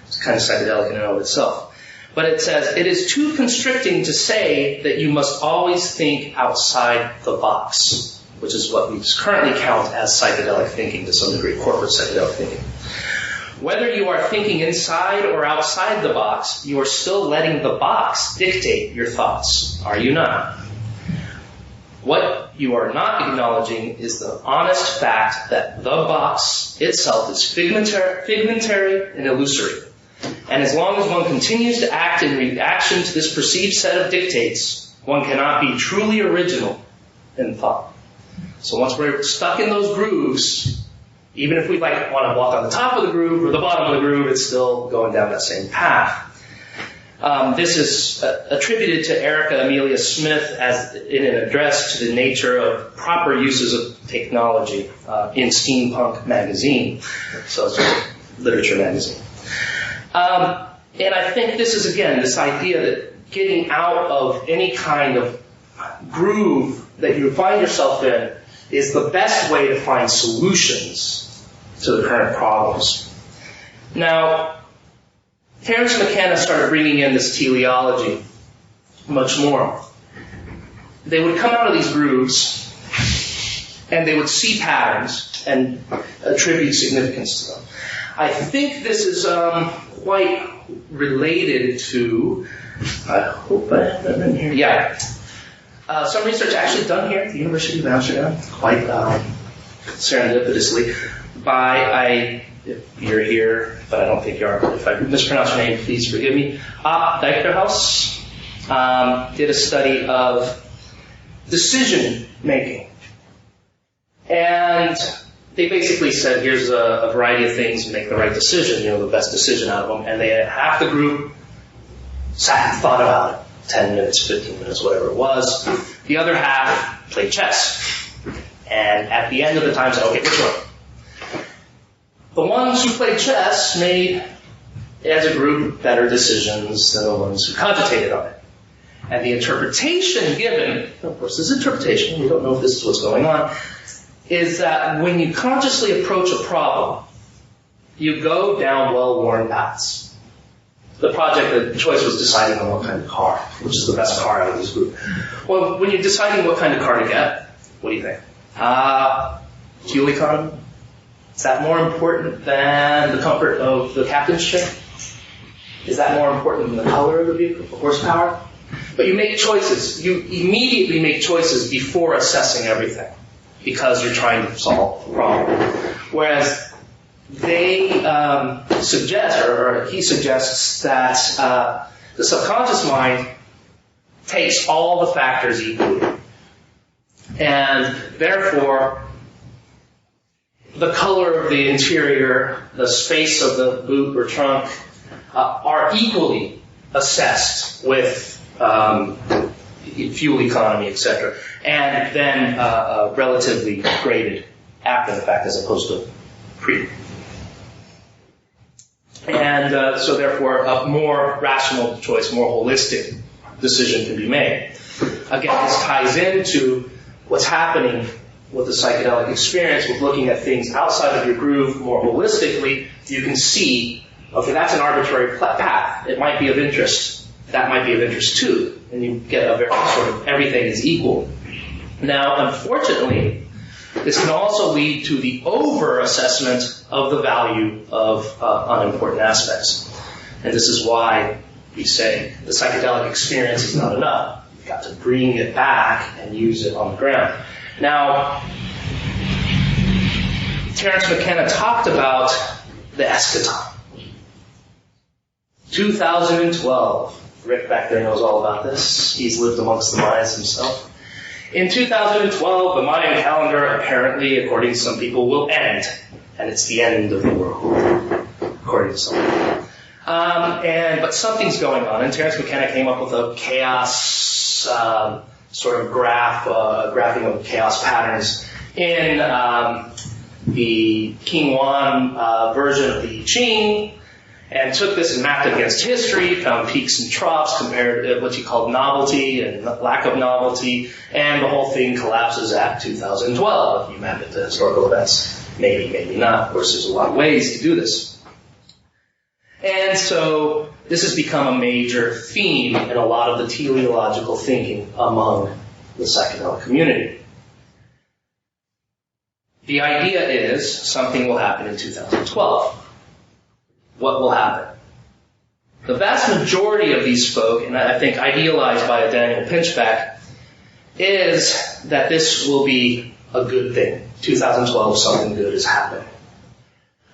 Speaker 7: It's kind of psychedelic in and of itself. But it says, "It is too constricting to say that you must always think outside the box," which is what we currently count as psychedelic thinking to some degree, corporate psychedelic thinking. "Whether you are thinking inside or outside the box, you are still letting the box dictate your thoughts, are you not? What you are not acknowledging is the honest fact that the box itself is figmentary and illusory. And as long as one continues to act in reaction to this perceived set of dictates, one cannot be truly original in thought." So once we're stuck in those grooves, even if we want to walk on the top of the groove or the bottom of the groove, it's still going down that same path. This is attributed to Erica Amelia Smith as in an address to the nature of proper uses of technology in Steampunk magazine. So it's just a literature magazine. And I think this is, again, this idea that getting out of any kind of groove that you find yourself in is the best way to find solutions to the current problems. Now, Terence McKenna started bringing in this teleology much more. They would come out of these grooves and they would see patterns and attribute significance to them. I think this is quite related to, I hope I have that in here. Yeah. Some research actually done here at the University of Amsterdam, quite serendipitously, by, if you're here, but I don't think you are, but if I mispronounce your name, please forgive me. Dijkterhuis did a study of decision making. And they basically said, here's a variety of things, make the right decision, the best decision out of them. And they had half the group sat and thought about it, 10 minutes, 15 minutes, whatever it was. The other half played chess. And at the end of the time, say, okay, which one? The ones who played chess made, as a group, better decisions than the ones who cogitated on it. And the interpretation given, of course, this is interpretation, we don't know if this is what's going on, is that when you consciously approach a problem, you go down well-worn paths. The choice was deciding on what kind of car, which is the best car out of this group. Well, when you're deciding what kind of car to get, what do you think? Fuel economy? Is that more important than the comfort of the captain's chair? Is that more important than the color of the vehicle, the horsepower? But you make choices. You immediately make choices before assessing everything because you're trying to solve the problem. Whereas they suggest, or he suggests, that the subconscious mind takes all the factors equally. And therefore, the color of the interior, the space of the boot or trunk, are equally assessed with fuel economy, etc., and then relatively graded after the fact as opposed to pre. And so therefore a more rational choice, more holistic decision can be made. Again, this ties into what's happening with the psychedelic experience, with looking at things outside of your groove more holistically. You can see, okay, that's an arbitrary path. It might be of interest. That might be of interest too. And you get a very sort of everything is equal. Now, unfortunately, this can also lead to the over-assessment of the value of unimportant aspects. And this is why we say the psychedelic experience is not enough. You've got to bring it back and use it on the ground. Now, Terence McKenna talked about the eschaton. 2012. Rick back there knows all about this. He's lived amongst the Mayas himself. In 2012, the Mayan calendar, apparently, according to some people, will end. And it's the end of the world, according to some people. But something's going on. And Terence McKenna came up with a chaos sort of graphing of chaos patterns in the King Yuan version of the I Ching, and took this and mapped it against history, found peaks and troughs, compared what he called novelty and lack of novelty, and the whole thing collapses at 2012 if you map it to historical events. Maybe, maybe not. Of course, there's a lot of ways to do this. And so this has become a major theme in a lot of the teleological thinking among the psychedelic community. The idea is something will happen in 2012. What will happen? The vast majority of these folk, and I think idealized by Daniel Pinchback, is that this will be a good thing. 2012, something good is happening.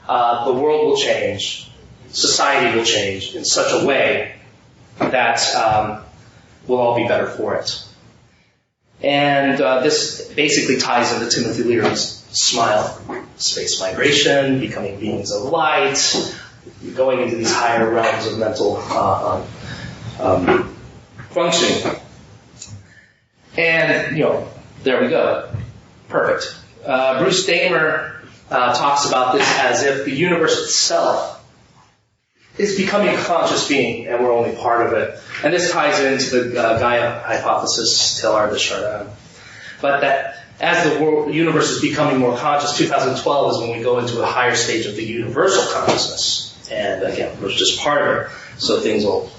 Speaker 7: The world will change. Society will change in such a way that we'll all be better for it. And this basically ties into Timothy Leary's SMILE, space migration, becoming beings of light, going into these higher realms of mental functioning. And, there we go. Perfect. Bruce Damer talks about this as if the universe itself is becoming a conscious being, and we're only part of it. And this ties into the Gaia hypothesis, Teilhard de Chardin. But that as the universe is becoming more conscious, 2012 is when we go into a higher stage of the universal consciousness. And again, we're just part of it, so things will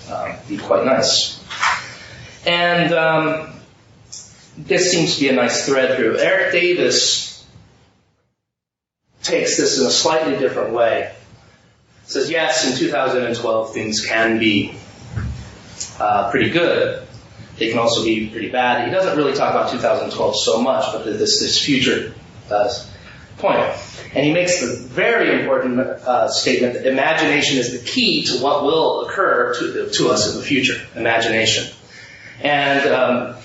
Speaker 7: be quite nice. And this seems to be a nice thread through. Eric Davis takes this in a slightly different way. Says, yes, in 2012 things can be pretty good. They can also be pretty bad. He doesn't really talk about 2012 so much, but this future point. And he makes the very important statement that imagination is the key to what will occur to us in the future. Imagination. And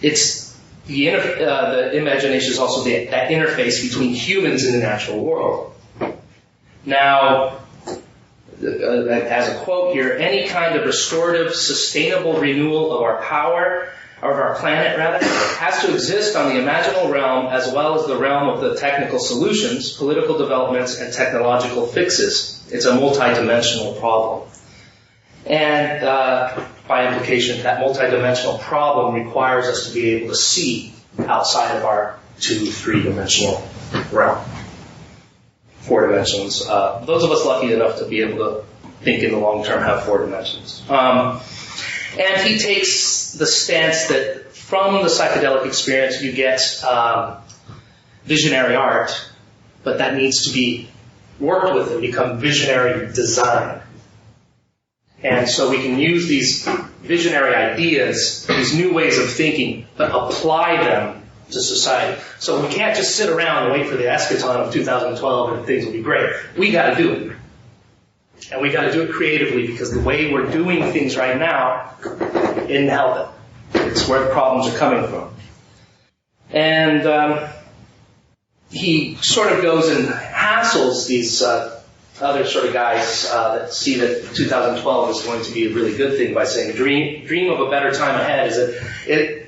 Speaker 7: it's the imagination is also that interface between humans and the natural world. Now, as a quote here, any kind of restorative, sustainable renewal of our power, our planet rather, has to exist on the imaginal realm as well as the realm of the technical solutions, political developments, and technological fixes. It's a multidimensional problem. And by implication, that multidimensional problem requires us to be able to see outside of our 2-3-dimensional realm. 4 dimensions. Those of us lucky enough to be able to think in the long term have 4 dimensions. And he takes the stance that from the psychedelic experience you get visionary art, but that needs to be worked with and become visionary design. And so we can use these visionary ideas, these new ways of thinking, but apply them to society. So we can't just sit around and wait for the eschaton of 2012 and things will be great. We got to do it. And we got to do it creatively, because the way we're doing things right now isn't helping. It's where the problems are coming from. And he sort of goes and hassles these other sort of guys that see that 2012 is going to be a really good thing by saying dream of a better time ahead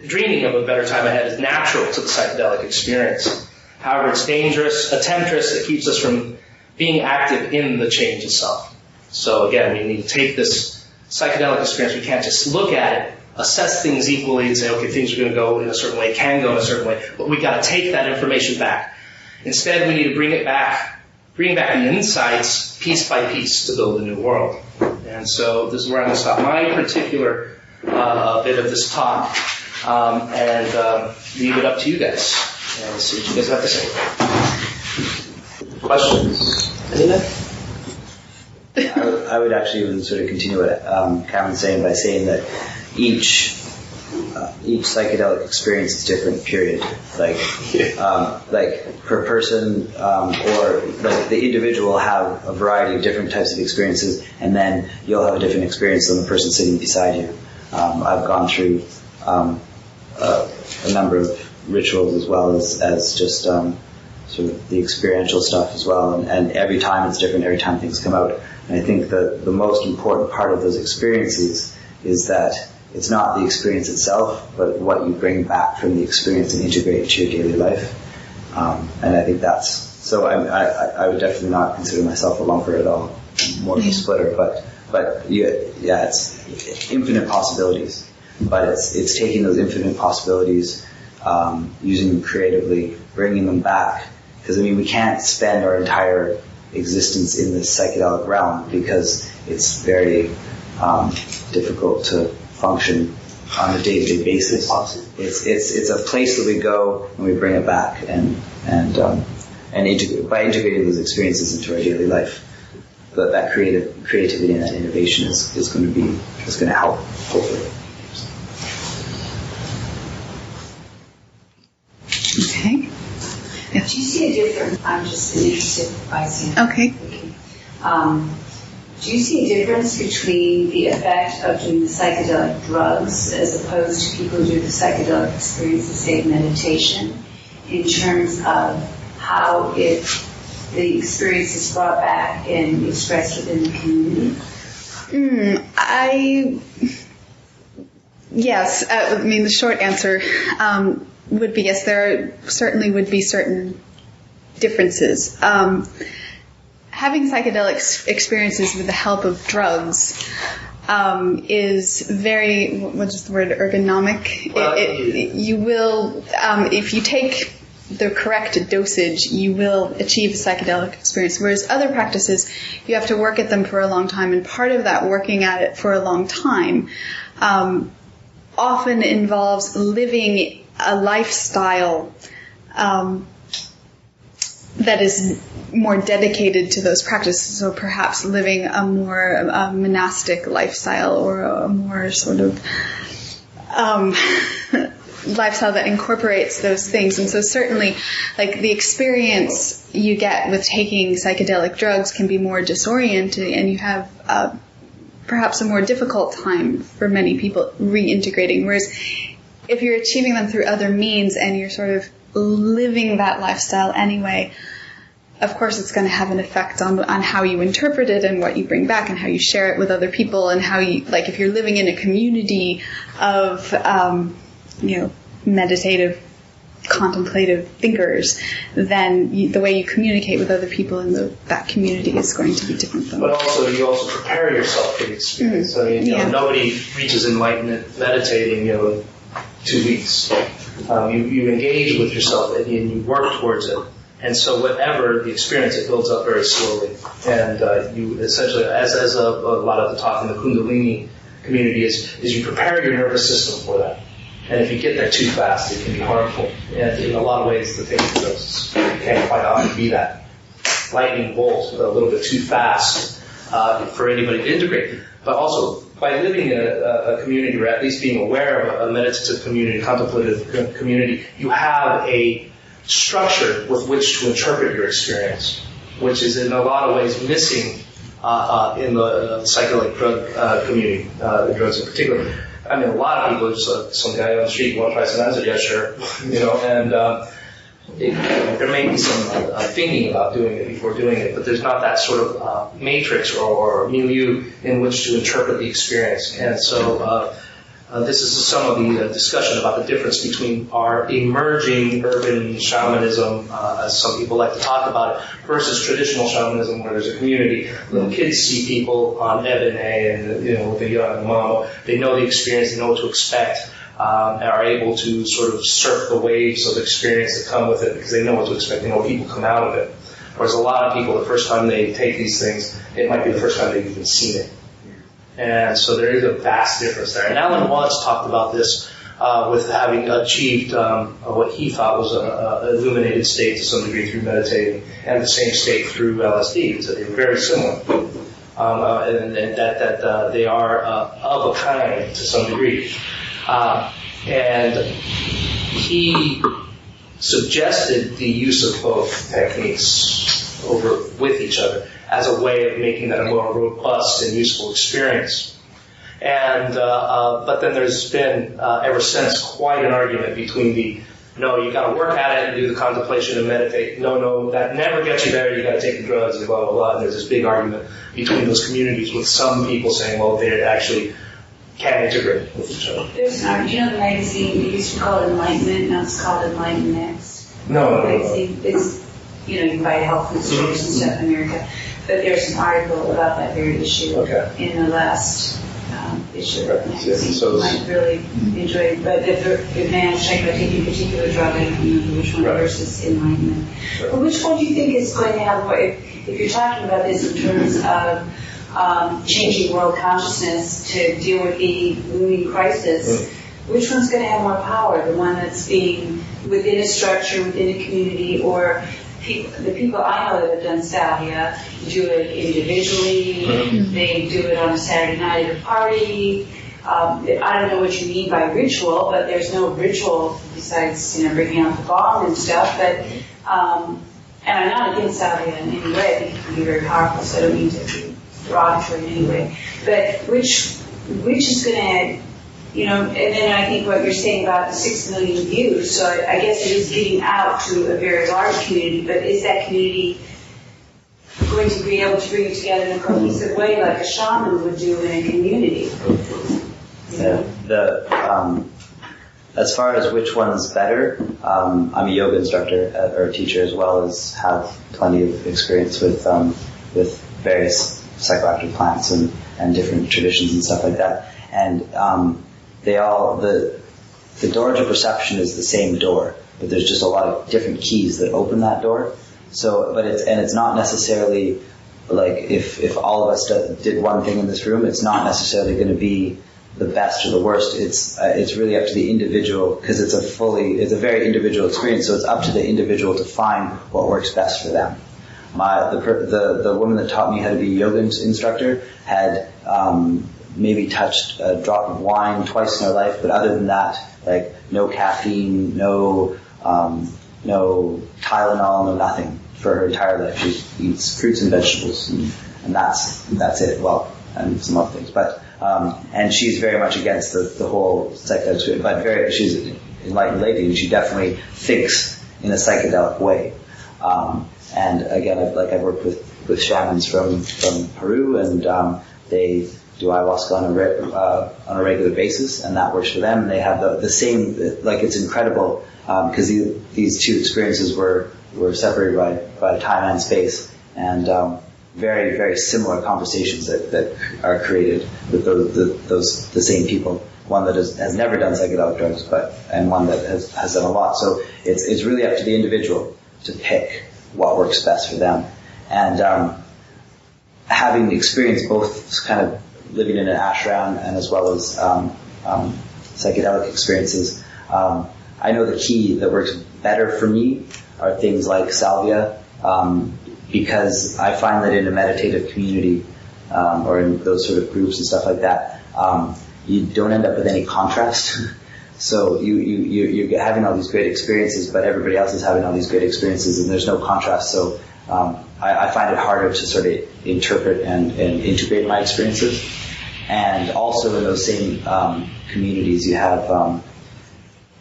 Speaker 7: dreaming of a better time ahead is natural to the psychedelic experience. However, it's dangerous, a temptress that keeps us from being active in the change itself. So again, we need to take this psychedelic experience. We can't just look at it, assess things equally and say, okay, things are going to go in a certain way, can go in a certain way, but we got to take that information back. Instead, we need to bring back the insights piece by piece to build a new world. And so this is where I'm going to stop my particular bit of this talk and leave it up to you guys and see what you guys have to say. Questions? Anyone?
Speaker 4: I would actually even sort of continue what Cameron's saying by saying that each psychedelic experience is different, period. Like per person, or like the individual will have a variety of different types of experiences, and then you'll have a different experience than the person sitting beside you. I've gone through a number of rituals as well as just sort of the experiential stuff as well, and every time it's different, every time things come out. And I think that the most important part of those experiences is that it's not the experience itself, but what you bring back from the experience and integrate into your daily life. And I think that's, so I would definitely not consider myself a lumper at all, more of a splitter, but it's infinite possibilities. But it's taking those infinite possibilities, using them creatively, bringing them back. Because, I mean, we can't spend our entire existence in this psychedelic realm because it's very difficult to function on a day-to-day basis. It's a place that we go and we bring it back and by integrating those experiences into our daily life, that creativity and that innovation is going to help, hopefully.
Speaker 8: Okay.
Speaker 9: Do you see a difference? I'm just interested by seeing.
Speaker 8: Okay.
Speaker 9: Do you see a difference between the effect of doing the psychedelic drugs as opposed to people who do the psychedelic experience, say meditation, in terms of how the experience is brought back and expressed within the community?
Speaker 8: Yes. I mean, the short answer would be yes. There certainly would be certain differences. Having psychedelic experiences with the help of drugs is very, what is the word, ergonomic? You will, if you take the correct dosage, you will achieve a psychedelic experience. Whereas other practices, you have to work at them for a long time, and part of that working at it for a long time often involves living a lifestyle that is more dedicated to those practices. So perhaps living a more monastic lifestyle, or a more sort of lifestyle that incorporates those things. And so certainly, like, the experience you get with taking psychedelic drugs can be more disorienting, and you have perhaps a more difficult time for many people reintegrating. Whereas if you're achieving them through other means and you're sort of living that lifestyle anyway, of course it's going to have an effect on how you interpret it and what you bring back and how you share it with other people, and how you, like, if you're living in a community of meditative, contemplative thinkers, then the way you communicate with other people in that community is going to be different from.
Speaker 7: But also, you also prepare yourself for the experience.
Speaker 8: Mm-hmm.
Speaker 7: I mean, nobody reaches enlightenment meditating, in 2 weeks. You engage with yourself and you work towards it. And so whatever the experience, it builds up very slowly. And you essentially, as a lot of the talk in the Kundalini community is you prepare your nervous system for that. And if you get there too fast, it can be harmful. And in a lot of ways, the thing can quite often be that lightning bolt, a little bit too fast for anybody to integrate. But also, by living in a community, or at least being aware of a meditative community, contemplative community, you have a structure with which to interpret your experience, which is in a lot of ways missing in the psychedelic drug community, the drugs in particular. I mean, a lot of people just some guy on the street, you want to try some acid? Yeah, sure. And there may be some thinking about doing it before doing it, but there's not that sort of matrix or milieu in which to interpret the experience. And so this is some of the discussion about the difference between our emerging urban shamanism, as some people like to talk about it, versus traditional shamanism where there's a community. Little kids see people on Ebene and, with the young mama. They know the experience, they know what to expect, and are able to sort of surf the waves of experience that come with it because they know what to expect. They know people come out of it. Whereas a lot of people, the first time they take these things, it might be the first time they've even seen it. And so there is a vast difference there. And Alan Watts talked about this with having achieved what he thought was an illuminated state to some degree through meditating, and the same state through LSD. So they're very similar. And that they are of a kind to some degree. And he suggested the use of both techniques with each other as a way of making that a more robust and useful experience. And but then there's been ever since quite an argument between no, you got to work at it and do the contemplation and meditate. No, that never gets you there. You got to take the drugs and blah blah blah. And there's this big argument between those communities, with some people saying, well, they actually can integrate with each other.
Speaker 9: There's an argument. Do you know the magazine? It used to be called Enlightenment. Now it's called Enlighten Next.
Speaker 7: No.
Speaker 9: It's you buy health food stores and stuff in America. But there's an article about that very issue in the last issue of the magazine. So you might really enjoy it. But if a man is talking about taking a particular drug, I don't remember which one versus enlightenment. Sure. But which one do you think is going to have more, if you're talking about this in terms of changing world consciousness to deal with the looming crisis, which one's going to have more power? The one that's being within a structure, within a community, or the people I know that have done salvia do it individually. They do it on a Saturday night at a party. I don't know what you mean by ritual, but there's no ritual besides bringing out the bomb and stuff. But and I'm not against salvia in any way. I think it can be very powerful, so I don't mean to be derogatory in any way. But which is going to and then I think what you're saying about the 6 million views, so I guess it is getting out to a very large community, but is that community going to be able to bring it together in a cohesive way like a shaman would do in a community?
Speaker 4: As far as which one's better, I'm a yoga instructor or teacher as well as have plenty of experience with various psychoactive plants and different traditions and stuff like that. And the door to perception is the same door, but there's just a lot of different keys that open that door. So, it's not necessarily like if all of us did one thing in this room, it's not necessarily going to be the best or the worst. It's really up to the individual, because it's a very individual experience. So it's up to the individual to find what works best for them. The woman that taught me how to be a yoga instructor had maybe touched a drop of wine twice in her life, but other than that, like no caffeine, no Tylenol, no nothing for her entire life. She eats fruits and vegetables, and that's it. Well, and some other things, but and she's very much against the whole psychedelic, but she's an enlightened lady, and she definitely thinks in a psychedelic way. And again, I've worked with shamans from Peru, and they do ayahuasca on a regular basis, and that works for them. And they have the same, like it's incredible because these two experiences were separated by time and space, and very, very similar conversations that are created with the same people. One that has never done psychedelic drugs, and one that has done a lot. So it's really up to the individual to pick what works best for them. And having experienced both kind of living in an ashram and as well as psychedelic experiences, I know the key that works better for me are things like salvia, because I find that in a meditative community or in those sort of groups and stuff like that, you don't end up with any contrast. So you're having all these great experiences, but everybody else is having all these great experiences, and there's no contrast. So I find it harder to sort of interpret and integrate my experiences. And also in those same communities, you have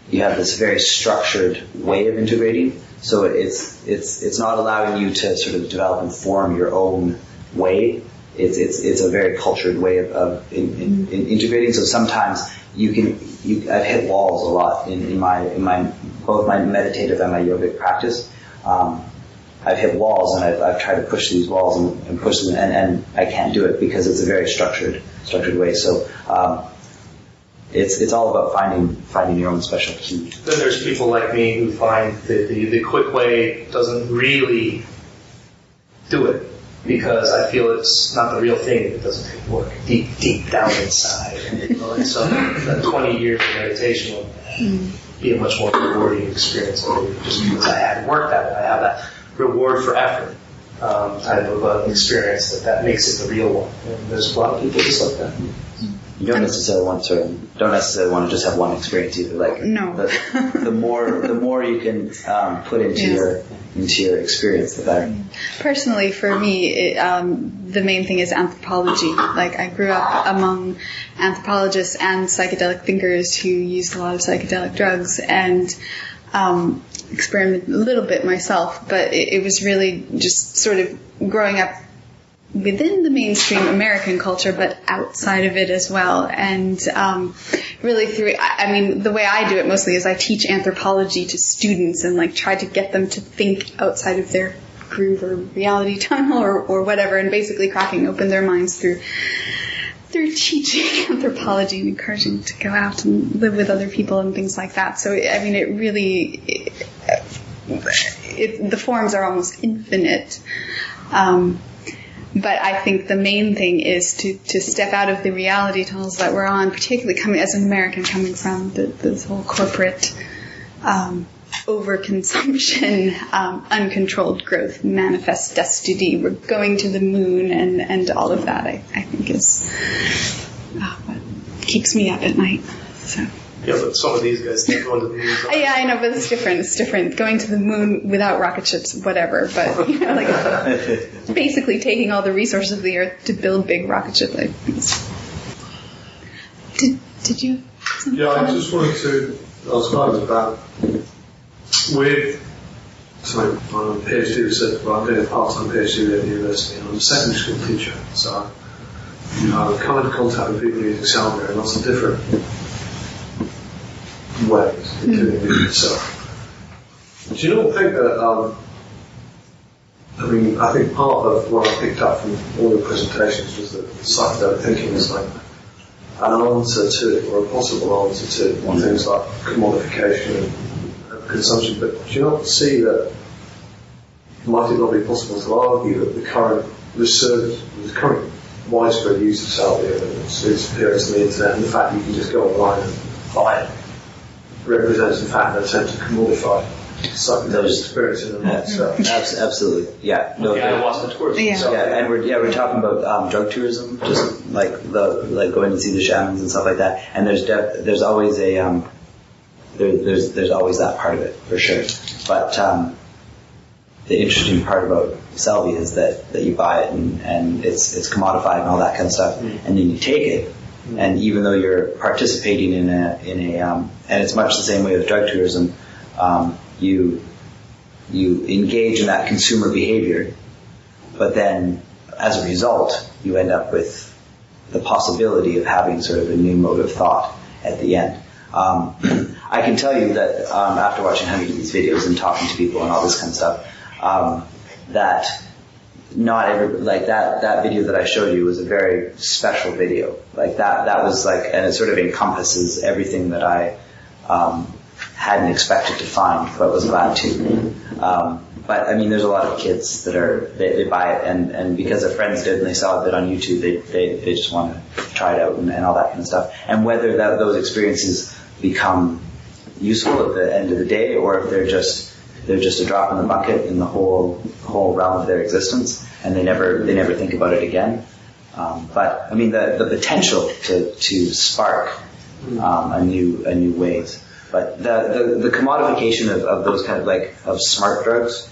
Speaker 4: this very structured way of integrating. So it's not allowing you to sort of develop and form your own way. It's a very cultured way of integrating. So sometimes I've hit walls a lot in my both my meditative and my yogic practice. I've hit walls, and I've tried to push these walls and push them, and I can't do it because it's a very structured way. So it's all about finding your own special key.
Speaker 7: Then there's people like me who find the quick way doesn't really do it, because I feel it's not the real thing. It doesn't take work deep down inside. And so that 20 years of meditation will be a much more rewarding experience. Just because I had worked at it, I have that reward for effort type of experience that makes it the real one. And there's a lot of people just like that.
Speaker 4: You don't necessarily want to just have one experience either. Like
Speaker 8: no.
Speaker 4: the more you can put into your experience, the better.
Speaker 8: Personally, for me, the main thing is anthropology. Like, I grew up among anthropologists and psychedelic thinkers who used a lot of psychedelic drugs, and experimented a little bit myself. But it was really just sort of growing up within the mainstream American culture, but outside of it as well. And really the way I do it mostly is I teach anthropology to students and try to get them to think outside of their groove or reality tunnel or whatever, and basically cracking open their minds through teaching anthropology and encouraging them to go out and live with other people and things like that. So, it really, the forms are almost infinite. But I think the main thing is to step out of the reality tunnels that we're on, particularly coming as an American, coming from this whole corporate overconsumption, uncontrolled growth, manifest destiny. We're going to the moon, and all of that, I think, is what keeps me up at night. So.
Speaker 7: Yeah, but some of these guys can't go to the moon.
Speaker 8: Yeah, I know, but it's different. It's different. Going to the moon without rocket ships, whatever. But, basically taking all the resources of the Earth to build big rocket ships. Did you?
Speaker 10: Yeah, I just wanted to ask about with. So I'm a PhD researcher, but I'm doing a part-time PhD at the university, and I'm a secondary school teacher. So I come into contact with people using salvia in lots of different ways, including me myself. Do you not think that, I think part of what I picked up from all the presentations was that psychedelic thinking is like an answer to, or a possible answer to, things like commodification and consumption, but do you not see that might it not be possible to argue that the current research, the current widespread use of salvia and its appearance on the internet, and the fact that you can just go online and buy it, represents in fact an attempt to commodify psychedelic experience in and of itself?
Speaker 4: Absolutely, yeah. No,
Speaker 7: the ayahuasca tourism.
Speaker 4: Yeah, and we're talking about drug tourism, just like going to see the shamans and stuff like that. And there's always there's always that part of it for sure. But the interesting part about salvia is that you buy it and it's commodified and all that kind of stuff, and then you take it. And even though you're participating in a and it's much the same way with drug tourism, you engage in that consumer behavior, but then as a result, you end up with the possibility of having sort of a new mode of thought at the end. I can tell you that after watching hundreds of these videos and talking to people and all this kind of stuff, that not every, like that video that I showed you was a very special video. Like that was like, and it sort of encompasses everything that I hadn't expected to find, but was glad to. But I mean, there's a lot of kids that they buy it, and because their friends did and they saw it on YouTube, they just want to try it out and all that kind of stuff. And whether those experiences become useful at the end of the day, or if they're just a drop in the bucket in the whole realm of their existence, and they never think about it again. But I mean, the potential to spark a new ways. But the commodification of those kind of like of smart drugs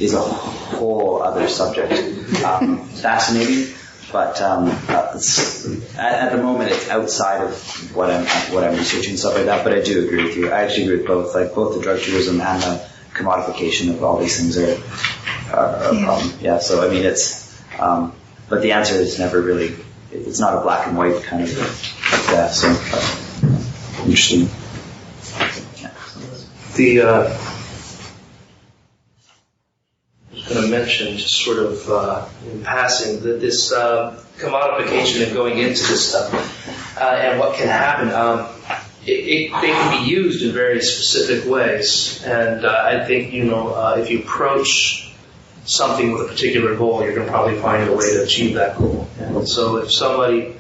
Speaker 4: is a whole other subject. Fascinating, but at the moment it's outside of what I'm researching and stuff like that. But I do agree with you. I actually agree with both. Like both the drug tourism and the commodification of all these things are a problem. Yeah. So I mean it's, but the answer is never really. It's not a black and white kind of. Yeah. So interesting.
Speaker 7: I was going to mention, just sort of in passing, that this commodification and going into this stuff and what can happen, they can be used in very specific ways. And I think, if you approach something with a particular goal, you're going to probably find a way to achieve that goal. And so if somebody,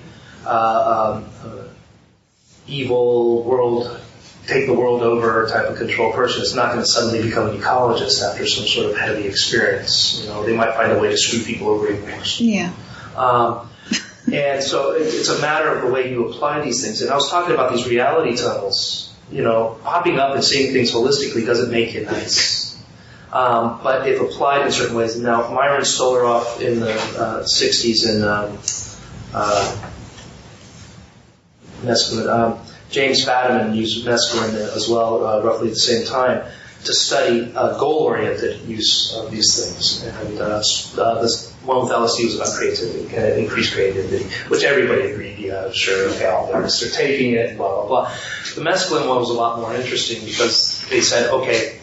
Speaker 7: evil world, take the world over type of control person, it's not going to suddenly become an ecologist after some sort of heavy experience. They might find a way to screw people over even worse.
Speaker 8: Yeah.
Speaker 7: And so it's a matter of the way you apply these things. And I was talking about these reality tunnels. Popping up and seeing things holistically doesn't make you nice. But if applied in certain ways. Now, Myron Stolaroff in the 60s in mescaline. James Fadiman used mescaline as well, roughly at the same time, to study goal-oriented use of these things. And this one with LSD was about creativity, kind of increased creativity, which everybody agreed, yeah, sure, okay, all the artists are taking it, blah, blah, blah. The mescaline one was a lot more interesting because they said, okay,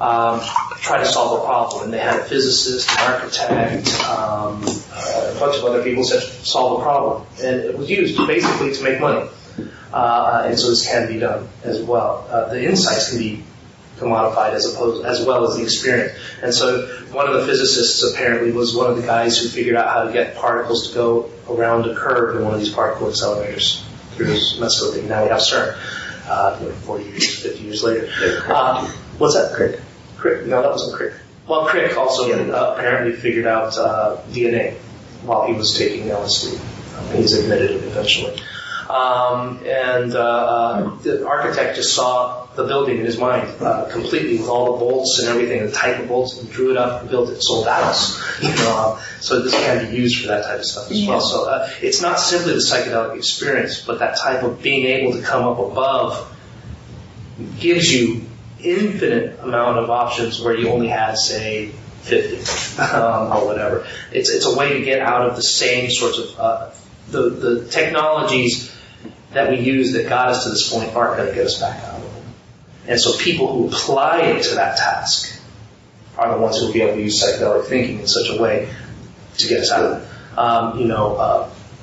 Speaker 7: try to solve a problem. And they had a physicist, an architect, a bunch of other people said, solve a problem. And it was used basically to make money. And so this can be done as well. The insights can be commodified as well as the experience. And so one of the physicists apparently was one of the guys who figured out how to get particles to go around a curve in one of these particle accelerators through this mescaline thing. Now we have CERN, 40 years, 50 years later. What's that? Crick. No, that wasn't Crick. Well, Crick also apparently figured out DNA while he was taking LSD. He's admitted it eventually. And the architect just saw the building in his mind completely with all the bolts and everything, the type of bolts, and drew it up and built it, sold the house. So this can be used for that type of stuff as well. So it's not simply the psychedelic experience, but that type of being able to come up above gives you infinite amount of options where you only had, say, 50 or whatever. It's a way to get out of the same sorts of the technologies that we use that got us to this point aren't going to get us back out of it. And so people who apply it to that task are the ones who will be able to use psychedelic thinking in such a way to get us out of it.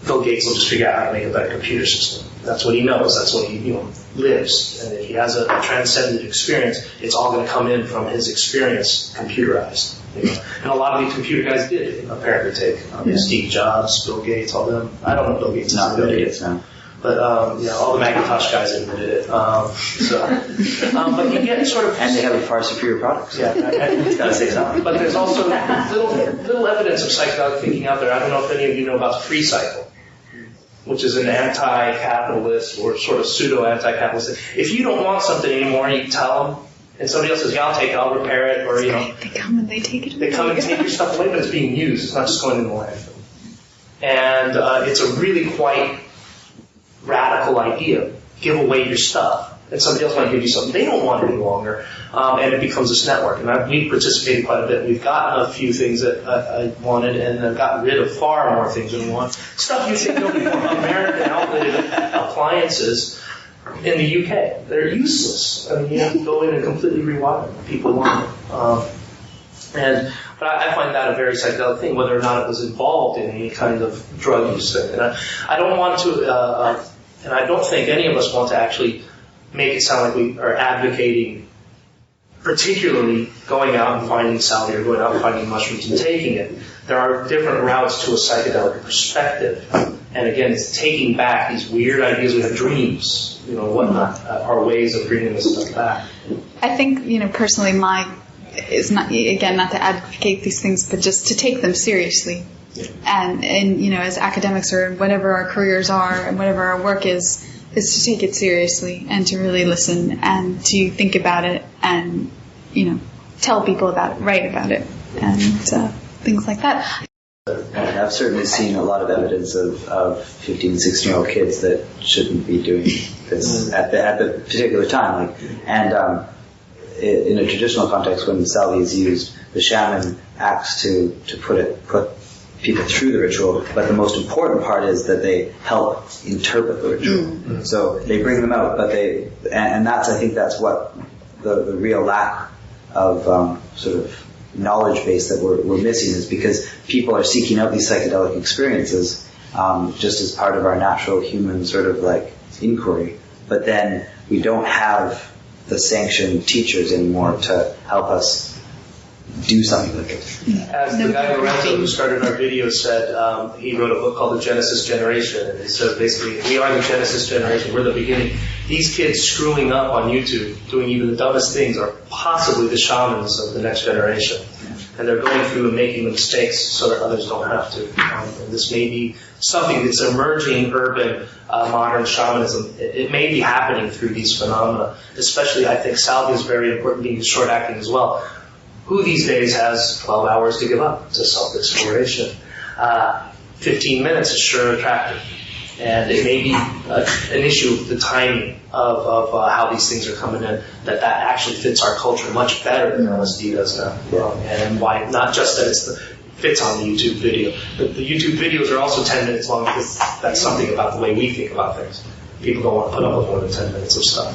Speaker 7: Bill Gates will just figure out how to make a better computer system. That's what he knows. That's what he lives. And if he has a transcendent experience, it's all going to come in from his experience computerized. And a lot of these computer guys did apparently take Steve Jobs, Bill Gates, all them. I don't know Bill Gates.
Speaker 4: Not Bill Gates, no.
Speaker 7: But all the Macintosh guys admitted it. But you get sort of,
Speaker 4: and they have far superior products.
Speaker 7: Yeah,
Speaker 4: gotta say something.
Speaker 7: But there's also little evidence of psychedelic thinking out there. I don't know if any of you know about the free cycle, which is an anti-capitalist or sort of pseudo-anti-capitalist. If you don't want something anymore, you tell them. And somebody else says, yeah, I'll take it, I'll repair it, or,
Speaker 8: They come and they take it away.
Speaker 7: They come and take your stuff away, but it's being used. It's not just going in the landfill. And it's a really quite radical idea. Give away your stuff and somebody else might give you something they don't want any longer, and it becomes this network. And we've participated quite a bit. We've gotten a few things that I wanted, and I've gotten rid of far more things than we want. Stuff you think nobody wants. American outdated appliances in the UK, they're useless. I mean, you have to go in and completely rewire them. People want them. But I find that a very psychedelic thing, whether or not it was involved in any kind of drug use thing. And I don't want to, and I don't think any of us want to actually make it sound like we are advocating particularly going out and finding salvia or going out and finding mushrooms and taking it. There are different routes to a psychedelic perspective. And again, it's taking back these weird ideas. We have dreams, whatnot, are ways of bringing this stuff back.
Speaker 8: I think, personally, is not, again, not to advocate these things, but just to take them seriously. Yeah. And as academics or whatever our careers are and whatever our work is to take it seriously and to really listen and to think about it and, tell people about it, write about it, and things like that.
Speaker 4: I've certainly seen a lot of evidence of 15, 16-year-old kids that shouldn't be doing this at the particular time. In a traditional context, when salvia is used, the shaman acts to put people through the ritual, but the most important part is that they help interpret the ritual. Mm-hmm. So they bring them out, but I think that's what the real lack of sort of knowledge base that we're missing is because people are seeking out these psychedelic experiences just as part of our natural human sort of like inquiry, but then we don't have the sanctioned teachers anymore to help us do something with it.
Speaker 7: As the guy Lorenzo who started our video said, he wrote a book called The Genesis Generation, and he said basically, we are the Genesis Generation, we're the beginning. These kids screwing up on YouTube, doing even the dumbest things, are possibly the shamans of the next generation. And they're going through and making the mistakes so that others don't have to. And this may be something that's emerging urban, modern shamanism. It may be happening through these phenomena. Especially, I think salvia is very important, being short-acting as well. Who these days has 12 hours to give up to self-exploration? 15 minutes is sure attractive. And it may be an issue, the timing of how these things are coming in, that actually fits our culture much better than LSD does now. And why, not just that it fits on the YouTube video, but the YouTube videos are also 10 minutes long because that's something about the way we think about things. People don't want to put up with more than 10 minutes of stuff.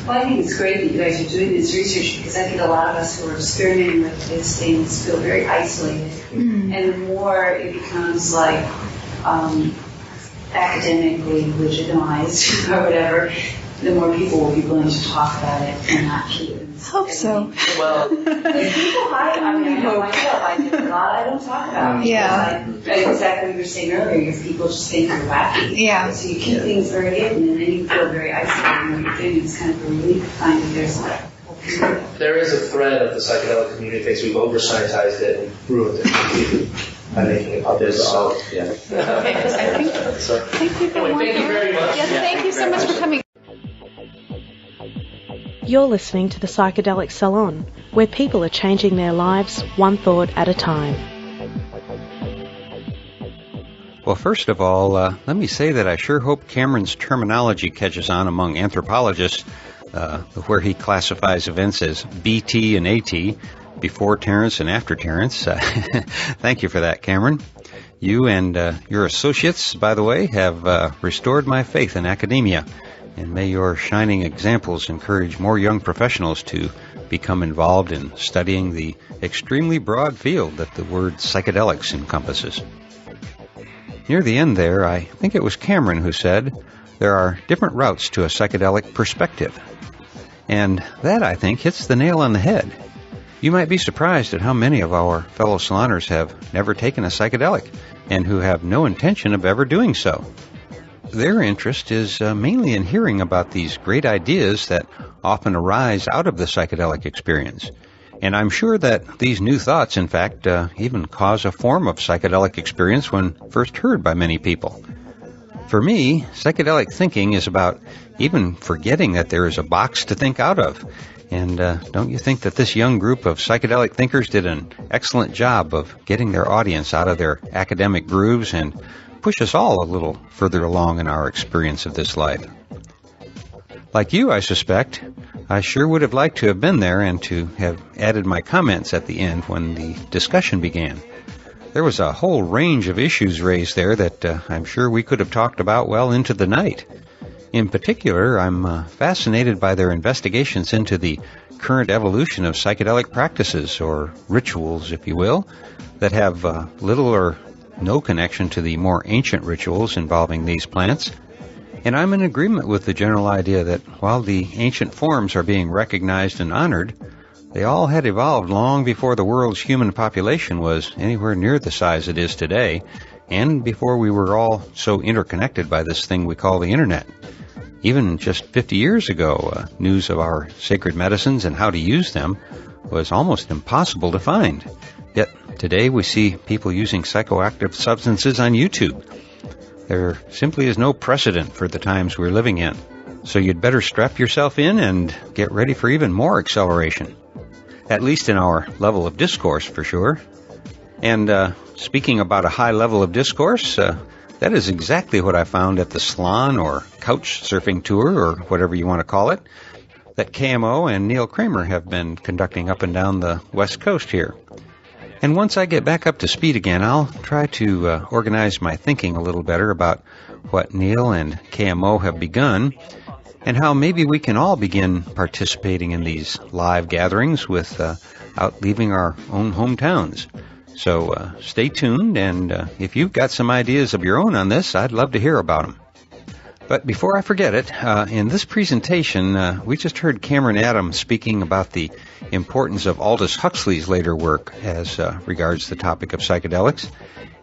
Speaker 9: Well, I think it's great that you guys are doing this research because I think a lot of us who are experimenting with these things feel very isolated. Mm-hmm. And the more it becomes like academically legitimized or whatever, the more people will be willing to talk about it and not keep it.
Speaker 8: I hope so.
Speaker 7: Well,
Speaker 9: people hide. I mean, I know myself. I do a lot. I don't talk about it.
Speaker 8: Yeah.
Speaker 9: Exactly what you were saying earlier. Because people just think you're wacky.
Speaker 8: Yeah.
Speaker 9: So you keep things very hidden, and then you feel very isolated in what you're doing. It's kind of a relief to find that there's a whole community.
Speaker 7: There is a thread of the psychedelic community thinks we've over-scientized it and ruined it completely by making it public.
Speaker 4: Yeah.
Speaker 8: Thank you
Speaker 7: very much.
Speaker 8: Yes, thank you so much for coming.
Speaker 11: You're listening to the Psychedelic Salon, where people are changing their lives one thought at a time.
Speaker 2: Well, first of all, let me say that I sure hope Cameron's terminology catches on among anthropologists, where he classifies events as BT and AT, before Terence and after Terence. Thank you for that, Cameron. You and your associates, by the way, have restored my faith in academia. And may your shining examples encourage more young professionals to become involved in studying the extremely broad field that the word psychedelics encompasses. Near the end there, I think it was Cameron who said, there are different routes to a psychedelic perspective. And that, I think, hits the nail on the head. You might be surprised at how many of our fellow saloners have never taken a psychedelic and who have no intention of ever doing so. Their interest is mainly in hearing about these great ideas that often arise out of the psychedelic experience. And I'm sure that these new thoughts, in fact, even cause a form of psychedelic experience when first heard by many people. For me, psychedelic thinking is about even forgetting that there is a box to think out of. And don't you think that this young group of psychedelic thinkers did an excellent job of getting their audience out of their academic grooves and push us all a little further along in our experience of this life? Like you, I suspect, I sure would have liked to have been there and to have added my comments at the end when the discussion began. There was a whole range of issues raised there that I'm sure we could have talked about well into the night. In particular, I'm fascinated by their investigations into the current evolution of psychedelic practices, or rituals, if you will, that have little or no connection to the more ancient rituals involving these plants. And I'm in agreement with the general idea that while the ancient forms are being recognized and honored, they all had evolved long before the world's human population was anywhere near the size it is today, and before we were all so interconnected by this thing we call the Internet. Even just 50 years ago, news of our sacred medicines and how to use them was almost impossible to find. Yet today we see people using psychoactive substances on YouTube. There simply is no precedent for the times we're living in. So you'd better strap yourself in and get ready for even more acceleration. At least in our level of discourse, for sure. And speaking about a high level of discourse, that is exactly what I found at the salon or couch surfing tour, or whatever you want to call it, that KMO and Neil Kramer have been conducting up and down the West Coast here. And once I get back up to speed again, I'll try to organize my thinking a little better about what Neil and KMO have begun, and how maybe we can all begin participating in these live gatherings without leaving our own hometowns. So stay tuned, and if you've got some ideas of your own on this, I'd love to hear about them. But before I forget it, in this presentation, we just heard Cameron Adams speaking about the importance of Aldous Huxley's later work as regards the topic of psychedelics,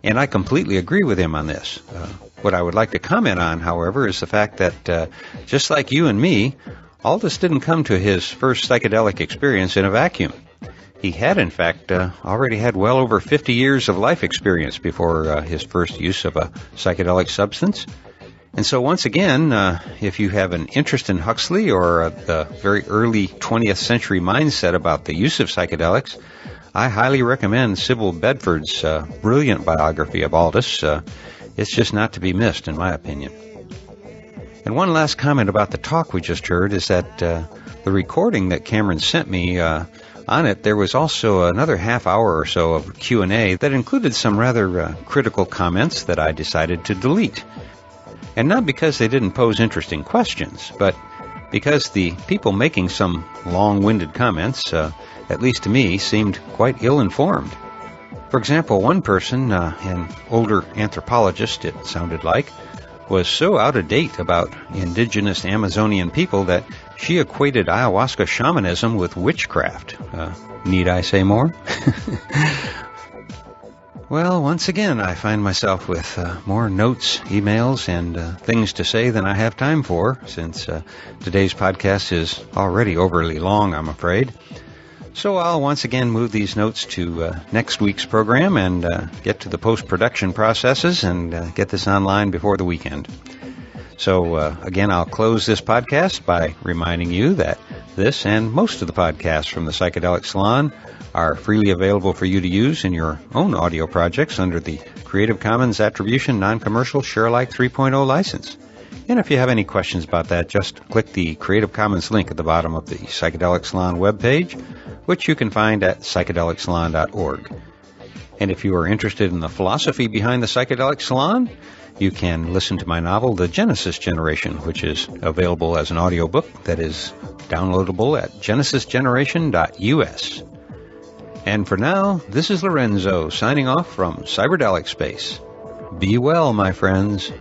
Speaker 2: and I completely agree with him on this. What I would like to comment on, however, is the fact that just like you and me, Aldous didn't come to his first psychedelic experience in a vacuum. He had, in fact, already had well over 50 years of life experience before his first use of a psychedelic substance. And so once again, if you have an interest in Huxley or the very early 20th century mindset about the use of psychedelics, I highly recommend Sybil Bedford's brilliant biography of Aldous. It's just not to be missed, in my opinion. And one last comment about the talk we just heard is that the recording that Cameron sent me, on it, there was also another half hour or so of Q&A that included some rather critical comments that I decided to delete. And not because they didn't pose interesting questions, but because the people making some long-winded comments, at least to me, seemed quite ill-informed. For example, one person, an older anthropologist, it sounded like, was so out of date about indigenous Amazonian people that she equated ayahuasca shamanism with witchcraft. Need I say more? Well, once again, I find myself with more notes, emails, and things to say than I have time for, since today's podcast is already overly long, I'm afraid. So I'll once again move these notes to next week's program and get to the post-production processes and get this online before the weekend. So again, I'll close this podcast by reminding you that this and most of the podcasts from the Psychedelic Salon are freely available for you to use in your own audio projects under the Creative Commons Attribution Non-Commercial Share-alike 3.0 license. And if you have any questions about that, just click the Creative Commons link at the bottom of the Psychedelic Salon webpage, which you can find at psychedelicsalon.org. And if you are interested in the philosophy behind the Psychedelic Salon, you can listen to my novel, The Genesis Generation, which is available as an audiobook that is downloadable at genesisgeneration.us. And for now, this is Lorenzo signing off from Cyberdelic Space. Be well, my friends.